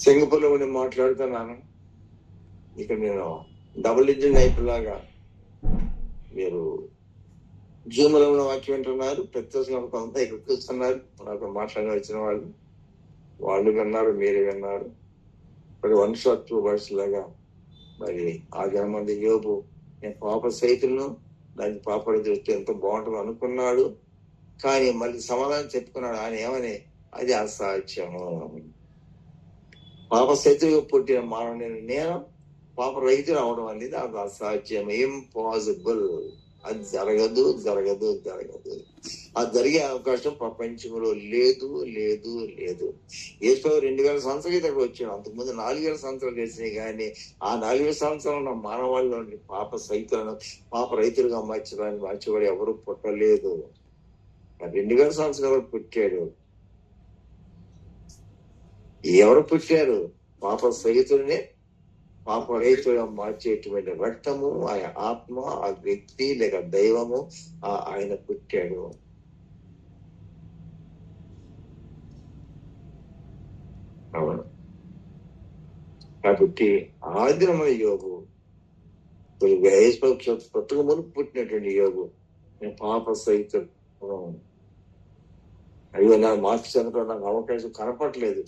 సింగపూర్లో నేను మాట్లాడుతున్నాను. ఇక నేను డబుల్ ఇంజిన్ అయిపోలాగా మీరు జూమ్ లో ఉన్న వాక్యం వింటున్నారు, ప్రత్యేకంగా కొంత ఇక్కడ కూర్చున్నారు. నాకు మాట్లాడి వచ్చిన వాళ్ళు విన్నారు, మీరే విన్నారు. మరి 1 shot 2 words లాగా మరి ఆ మంది యోబు నేను పాప సైతులను దానికి పాపడి చూస్తే ఎంతో బాగుంటుంది అనుకున్నాడు. కానీ మళ్ళీ సమాధానం చెప్పుకున్నాడు. ఆయన ఏమని, అది అసాధ్యము. పాప సైతులుగా పుట్టిన మానవుని నేను పాప రైతు రావడం అనేది అది అసాధ్యం, ఇంపాసిబుల్. అది జరగదు. అది జరిగే అవకాశం ప్రపంచంలో లేదు. యేసు 2000 సంవత్సరాలు ఇక్కడ వచ్చాడు. అంతకుముందు 4000 సంవత్సరాలు గడిచినాయి. కానీ ఆ 4000 సంవత్సరాలు ఉన్న మానవాళ్ళలో పాప సైతులను పాప రైతులుగా మార్చేవాడు ఎవరు పుట్టలేదు. 2000 సంవత్సరాలు పుట్టాడు. ఎవరు పుట్టారు? పాప సహితుడిని పాప రైతుగా మార్చేటువంటి రక్తము, ఆయన ఆత్మ, ఆ వ్యక్తి లేక దైవము ఆయన పుట్టాడు. అవును. కాబట్టి ఆదిరమైన యోగు కొత్తగా మునుపు పుట్టినటువంటి యోగు నేను పాప సహితం. అయ్యో నాకు మార్క్స్ అనుకో నాకు అవకాశం కనపడలేదు.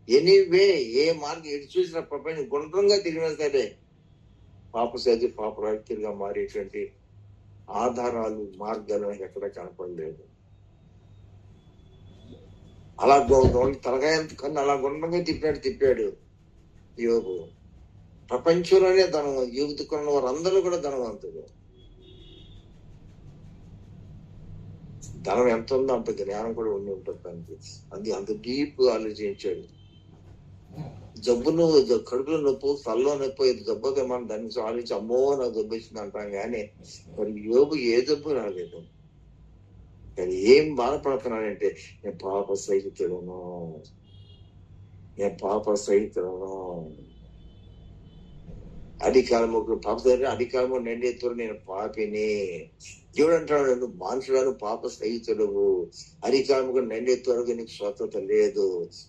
ఎనీవే ఏ మార్గం ఎటు చూసిన ప్రపంచం గుండ్రంగా తిరిగినా సరే పాప సైజు పాప రైతులుగా మారేటువంటి ఆధారాలు మార్గాలు ఎక్కడ కనపడలేదు. అలా తలకాయ కన్నా అలా గుండ్రంగా తిప్పాడు యోగు. ప్రపంచంలోనే ధనవంతుడు, యోగుతుకున్న వారందరూ కూడా ధనవంతుడు. ధనం ఎంత ఉందో అంత జ్ఞానం కూడా ఉండి ఉంటుంది దానికి. అది అంత డీప్ ఆలోచించాడు. కడుపులో నొప్పు, తల్లో నొప్పి, జబ్బుగా మనం దాన్ని ఆలోచించి అమ్మో నాకు జబ్బు వచ్చింది అంటాం. కానీ మరి యోబు ఏ జబ్బు రాలేదు. కానీ ఏం బాధపడుతున్నాడంటే నేను పాప సహితులను, అధికారము పాప అధికారము నిండేతుడు, నేను పాపిని. దేవుడు అంటాడు నువ్వు మనుషులను పాప సహితుడువు, అధికారముగా నిండేతుడు నీకు స్వతంత్రత లేదు,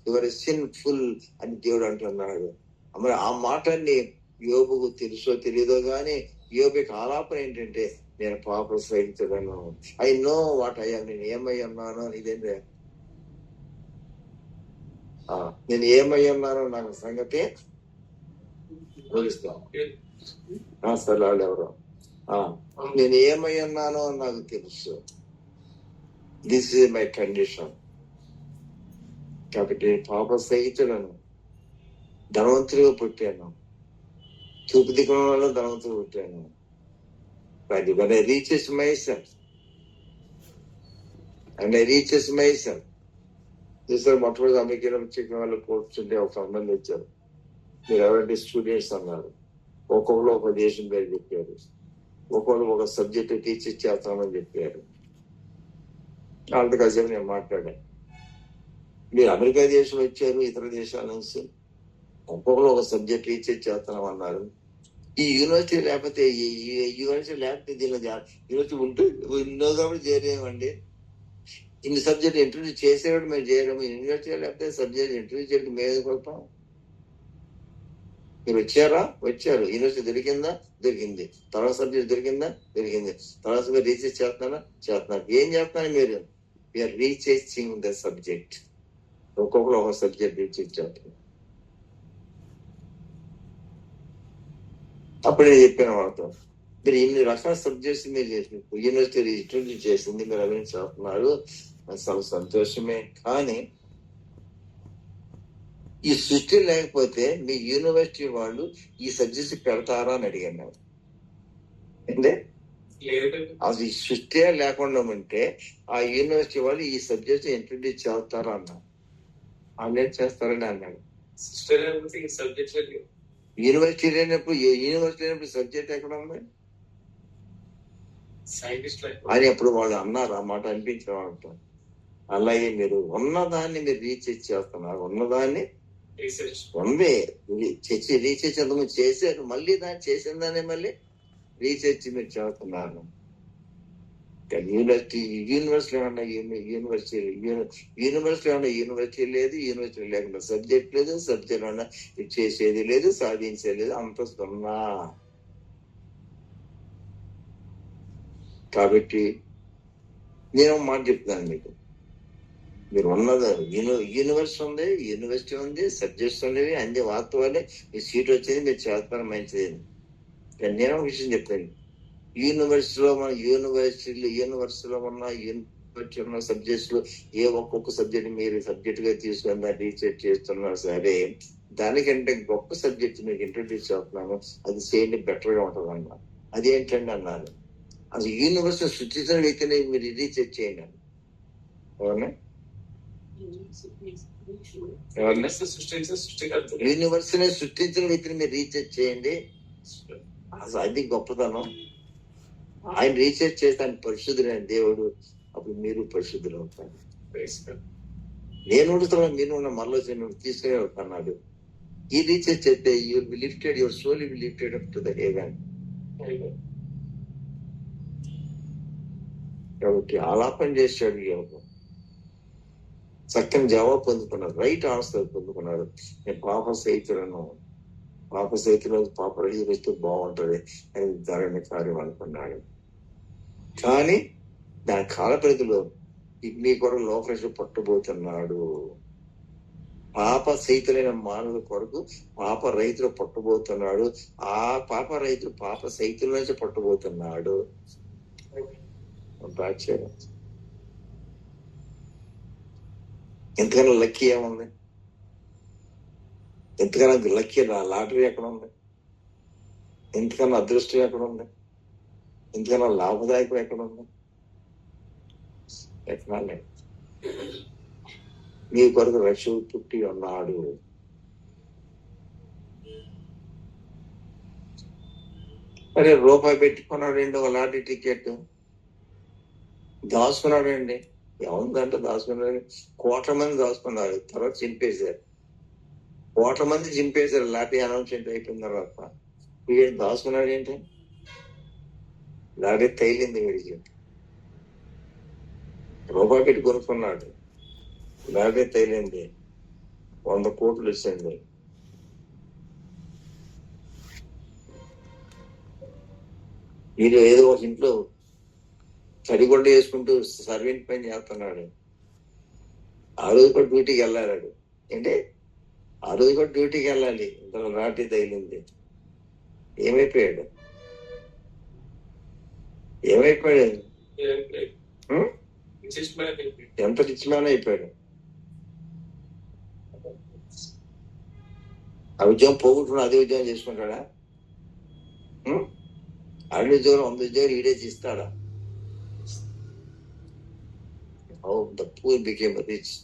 యువర్ సిన్ఫుల్ అని దేవుడు అంటున్నాడు. మరి ఆ మాటని యోబుకు తెలుసో తెలియదో గాని యోబుకి ఆలాపన ఏంటంటే నేను పాప సహితుడను, ఐ నో వాట్ అయ్యా, నేను ఏమై ఉన్నాను. ఇదేంటే నేను ఏమై ఉన్నానో నాకు సంగతి సలాలు ఎవరో నేను ఏమై ఉన్నానో నాకు తెలుసు. This is my condition. కాబట్టి పాప సహితులను, ధనవంతుడిగా పుట్టాను, చూపు దిక్కున వల్ల ధనవంతుడు పుట్టాను. But when I reaches myself, and I reaches myself, చూసారు మొట్టమొదటి అమెరికాలో చిన్న వాళ్ళు కూర్చుంటే ఒక సంబంధం వచ్చారు. మీరు ఎవరంటే స్టూడెంట్స్ అన్నారు. ఒక్కొక్కరు ఒక దేశం పేరు చెప్పారు, ఒక్కొక్కరు ఒక సబ్జెక్ట్ టీచ్ చేస్తామని చెప్పారు. వాళ్ళతో కాసేపు నేను మాట్లాడాను. మీరు అమెరికా దేశం వచ్చారు, ఇతర దేశాల నుంచి ఒక్కొక్కరు ఒక సబ్జెక్ట్ టీచ్ చేస్తామన్నారు. ఈ యూనివర్సిటీ లేకపోతే దీనిలో యూనివర్సిటీ ఉంటూ ఉన్నో కాబట్టి చేరేమండి. ఇన్ని సబ్జెక్ట్ ఇంటర్వ్యూ చేసేవాడు మేము చేయడము. యూనివర్సిటీ లేకపోతే సబ్జెక్ట్ ఇంటర్వ్యూ చేయడం మేము కొడతాం. మీరు వచ్చారు. యూనివర్సిటీ దొరికిందా? దొరికింది. తర్వాత సబ్జెక్ట్ దొరికిందా? దొరికింది. తర్వాత మీరు రీసెర్చ్ చేస్తున్నారు. ఏం చేస్తున్నారు మీరు? We are researching the subject. ఒక్కొక్కరు ఒక సబ్జెక్ట్ రీసెర్చ్ చేస్తున్నారు. అప్పుడు నేను చెప్పాను వాళ్ళతో, మీరు ఇన్ని రకాల సబ్జెక్ట్స్ మీరు యూనివర్సిటీ ఇంట్రొడ్యూస్ చేసింది, మీరు అవన్నీ చేస్తున్నారు, చాలా సంతోషమే. కానీ ఈ సృష్టి లేకపోతే మీ యూనివర్సిటీ వాళ్ళు ఈ సబ్జెక్ట్స్ పెడతారా అని అడిగాను. అంటే అసలు ఈ సృష్టి లేకుండా ఉంటే ఆ యూనివర్సిటీ వాళ్ళు ఈ సబ్జెక్ట్స్ ఇంట్రొడ్యూస్ చేస్తారా అన్నారు. ఆన్లైన్ చేస్తారని అన్నాడు. యూనివర్సిటీ లేనప్పుడు సబ్జెక్ట్ ఎక్కడ ఉంది అని అప్పుడు వాళ్ళు అన్నారు. ఆ మాట అనిపించిన వాళ్ళతో. అలాగే మీరు ఉన్నదాన్ని మీరు రీసెర్చ్ చేస్తున్నారు. ఉన్నదాన్ని ఉంది రీసెర్చ్ అంత చేశారు, మళ్ళీ దాన్ని చేసిన దాన్ని మళ్ళీ రీసెర్చ్ మీరు చేస్తున్నారు. యూనివర్సిటీ లేదు, యూనివర్సిటీ లేకుండా సబ్జెక్ట్ లేదు, సబ్జెక్ట్ అన్నా చేసేది లేదు, సాధించేది లేదు, అంత సున్నా. కాబట్టి నేను మాట చెప్తున్నాను మీకు, మీరు ఉన్నది యూనివర్సిటీ ఉంది, సబ్జెక్ట్స్ ఉండేవి, అన్ని వాస్తవాలే. మీ సీట్ వచ్చేది, మీరు చేస్తారు, మంచిది. నేను ఒక విషయం చెప్తాను. యూనివర్సిటీలో ఉన్న సబ్జెక్ట్స్ లో ఒక్కొక్క సబ్జెక్ట్ మీరు సబ్జెక్ట్ గా తీసుకుని రీసెర్చ్ చేస్తున్నారు సరే, దానికంటే గొప్ప సబ్జెక్ట్ మీకు ఇంట్రొడ్యూస్ చేస్తున్నాను, అది చేయండి, బెటర్ గా ఉంటుంది అన్నారు. అదేంటండి అన్నారు. అసలు యూనివర్సిటీ సృష్టించిన వ్యక్తిని మీరు రీసెర్చ్ చేయండి అన్నారు. అవునా? యూనివర్సిటీని సృష్టించిన వ్యక్తిని మీరు రీసెర్చ్ చేయండి. అసలు అది గొప్పతనం. ఆయన రీసెర్చ్ చేస్తే ఆయన పరిశుద్ధులైన దేవుడు, అప్పుడు మీరు పరిశుద్ధులు అవుతారు. నేను ఉండుతున్నా, మీరు ఉన్న మనలో తీసుకునే అన్నాడు. ఈ రీసెర్చ్ చేస్తే you will be lifted, your soul will be lifted up to the heaven. కాబట్టి ఆలాపన చేశాడు యోగు. చక్కని జవాబు పొందుకున్నాడు, రైట్ ఆన్సర్ పొందుకున్నాడు. నేను పాప సహితులను పాప రహిత వస్తే బాగుంటది అని ధరణి కార్యం అనుకున్నాడు. కానీ దాని కాల పరిధిలో మీ కొరకు లోకరక్షణ పట్టబోతున్నాడు. పాప సహితులైన మానవుల కొరకు పాప రైతులు పట్టబోతున్నాడు. ఆ పాప రైతులు పాప సహితుల నుంచి పట్టబోతున్నాడు. ఎంతకన్నా లక్కీ ఏముంది? ఎంతకన్నా లక్కీ లాటరీ ఎక్కడ ఉంది? ఎంతకన్నా అదృష్టం ఎక్కడ ఉంది? ఎంతకన్నా లాభదాయకం ఎక్కడ ఉంది? ఎక్కడాలే నీ కొరకు రక్షకుడు పుట్టి ఉన్నాడు. అరే రూపాయి పెట్టుకున్నాడండి ఒక లాటరీ టికెట్, దాచుకున్నాడండి. ఏముందంటే దాచుకున్నాడు, కోట్ల మంది దాచుకున్నారు, తర్వాత చింపేశారు. కోట్ల మంది చింపేశారు లాటరీ అనౌన్స్మెంట్ అయిపోయిన తర్వాత. వీడు దాచుకున్నాడు ఏంటి? లాటరీ తైలింది వీడికి. రూపాయి పెట్టి కొనుక్కున్నాడు, లాటరీ తైలింది, 100 కోట్లు ఇచ్చింది. వీడు ఏదో ఒక ఇంట్లో తడిగొడ్డ వేసుకుంటూ సర్వెంట్ పని చేస్తున్నాడు. ఆ రోజు కూడా డ్యూటీకి వెళ్ళాడు. ఏంటి ఆ రోజు కూడా డ్యూటీకి వెళ్ళాలి, ఇంతలో లాటరీ తగిలింది. ఏమైపోయాడు? ఎంత రిచ్ మ్యాన్ అయిపోయాడు. ఆ ఉద్యోగం పోగొట్టుకుని అదే ఉద్యోగం చేసుకుంటాడా? అన్ని ఉద్యోగం 100 ఉద్యోగాలు ఈడే ఇస్తాడా? The poor became rich.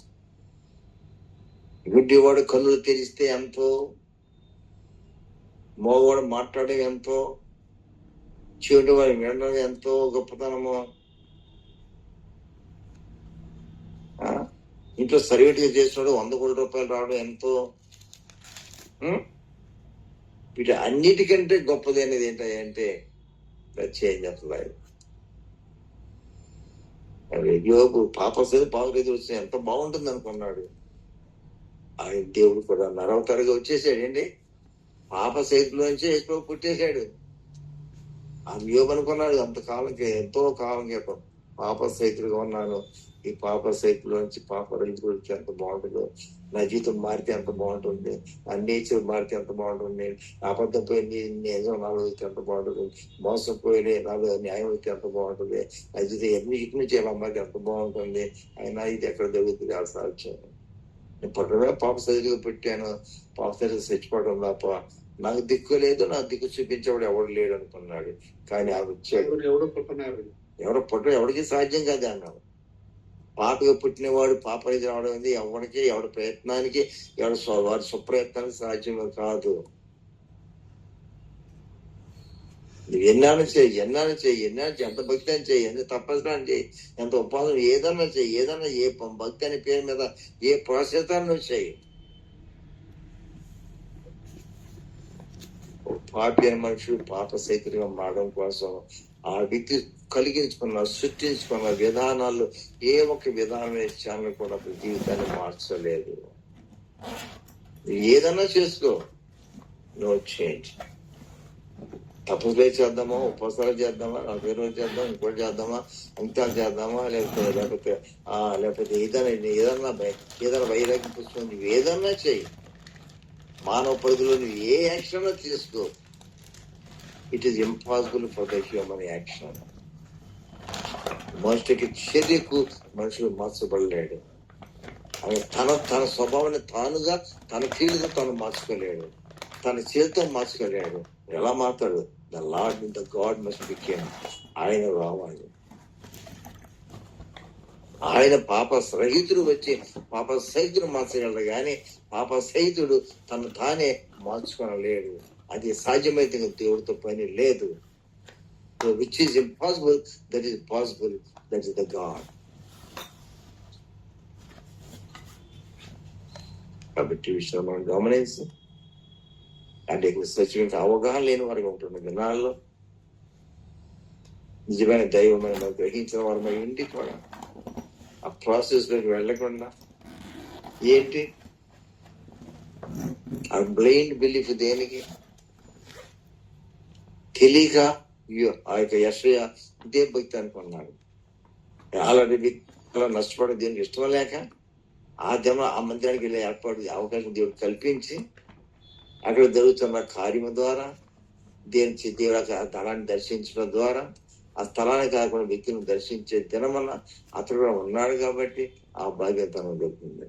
గుడ్డివాడు కన్నులు తెరిస్తే ఎంతో, మోగవాడు మాట్లాడే ఎంతో, చెడు వాడి వినడం ఎంతో గొప్పతనము. ఇంట్లో సర్వేటిగా చేసినాడు 100 కోట్ల రూపాయలు రావడం ఎంతో. వీటి అన్నిటికంటే గొప్పది అనేది ఏంటంటే చేంజ్ ఆఫ్ లైఫ్. యోగు పాప బాగులేదు వస్తే ఎంత బాగుంటుంది అనుకున్నాడు. ఆయన దేవుడు కూడా నరవతరగా వచ్చేసాడండి. పాప సైతులోంచి ఎక్కువ పుట్టేశాడు. ఆ యోగు అనుకున్నాడు అంతకాలంకి, ఎంతో కాలం క్రితం పాప సైతులుగా ఉన్నాను, ఈ పాప సైతులోంచి పాప రైతు ఎంత బాగుంటుందో, నా జీవితం మారితే ఎంత బాగుంటుంది, నా నేచర్ మారితే ఎంత బాగుంటుంది, అబద్ధం పోయి నిజం నాలో అయితే ఎంత బాగుంటుంది, మోసం పోయి నాలో న్యాయం అయితే ఎంత బాగుంటుంది, నా జీవితం ఇటు నుంచి ఎలా మారితే ఎంత బాగుంటుంది. అయినా ఇది ఎక్కడ జరుగుతుంది ఆ సాధ్యం. నేను పట్టడమే పాప సైతుగా పెట్టాను, పాప సైతులు చచ్చిపోవడం తప్ప నాకు దిక్కు లేదు, నాకు దిక్కు చూపించేవాడు ఎవడు లేడు అనుకున్నాడు. కానీ ఆ వచ్చాడు. ఎవరో పుట్టడం ఎవరికి సాధ్యం కాదు అన్నాడు. పాపగా పుట్టినవాడు పాపకి రావడం అనేది ఎవరికి, ఎవరి ప్రయత్నానికి, వారి సుప్రయత్నానికి సాధ్యం కాదు. నువ్వు ఎన్నాళ్ళు చేయి, ఎంత భక్తి అని చేయి, ఎంత తపస్సు చేయి, ఎంత ఉపాసన ఏదన్నా చేయి, ఏ భక్తి అనే పేరు మీద ఏ ప్రాసెసాన్ని నువ్వు చేయి. పాపి అనే మనుషుడు పాప సైతులుగా మారడం కోసం ఆ వ్యక్తి కలిగించుకున్న, సృష్టించుకున్న విధానాలు ఏ ఒక్క విధానం ఇచ్చాను కూడా జీవితాన్ని మార్చలేదు. ఏదన్నా చేసుకో, నో చేంజ్. తప్పులే చేద్దామా, ఉపవాసాలు చేద్దామా, 40 రోజులు చేద్దాం, ఇంకోటి చేద్దామా, అంత్యాలు చేద్దామా, లేకపోతే ఏదైనా వైరాగ్యం పుస్తకం, నువ్వు ఏదన్నా చెయ్యి. మానవ పరిధిలో నువ్వు ఏ యాక్షన్ తీసుకో, it is impossible for the human action. మనుషులకి చర్యకు మనుషులు మార్చబడలేడు. తన స్వభావాన్ని తానుగా, తన క్రియలుగా తాను మార్చుకోలేడు, తన చేతితో మార్చుకోలేడు. ఎలా మాట్లాడు? The lord the God must became. ఆయన రావాలి. ఆయన పాప సహితుడు వచ్చి పాప సహితుడు మార్చగలడు, కానీ పాప సహితుడు తను తానే మార్చుకోనలేడు. అది సాధ్యమైతే దేవుడితో పని లేదు. Which is impossible, that is possible, that is the God. కాబట్టి విషయం మనం గమనించి, అంటే సచివ అవగాహన లేని వారికి ఉంటున్న దినాల్లో నిజమైన దైవమైన గ్రహించిన వారు మరి ఇంటికి కూడా ఆ ప్రాసెస్ లోకి వెళ్ళకుండా ఏంటి ఆ బ్లైండ్ బిలీఫ్? దేనికి తెలియక ఆ యొక్క యెషయా ఇదే భక్తి అనుకున్నాడు. ఆల్రెడీ అలా నష్టపడే దేనికి ఇష్టం లేక ఆ మందిరానికి వెళ్ళే ఏర్పాటు అవకాశం దేవుడు కల్పించి అక్కడ జరుగుతున్న కార్యము ద్వారా దేవుడు ఆ స్థలాన్ని దర్శించడం ద్వారా ఆ స్థలాన్ని కాకుండా వ్యక్తిని దర్శించే దినమన్న అతడు కూడా ఉన్నాడు కాబట్టి ఆ భాగ్యం తనకు దొరుకుతుంది.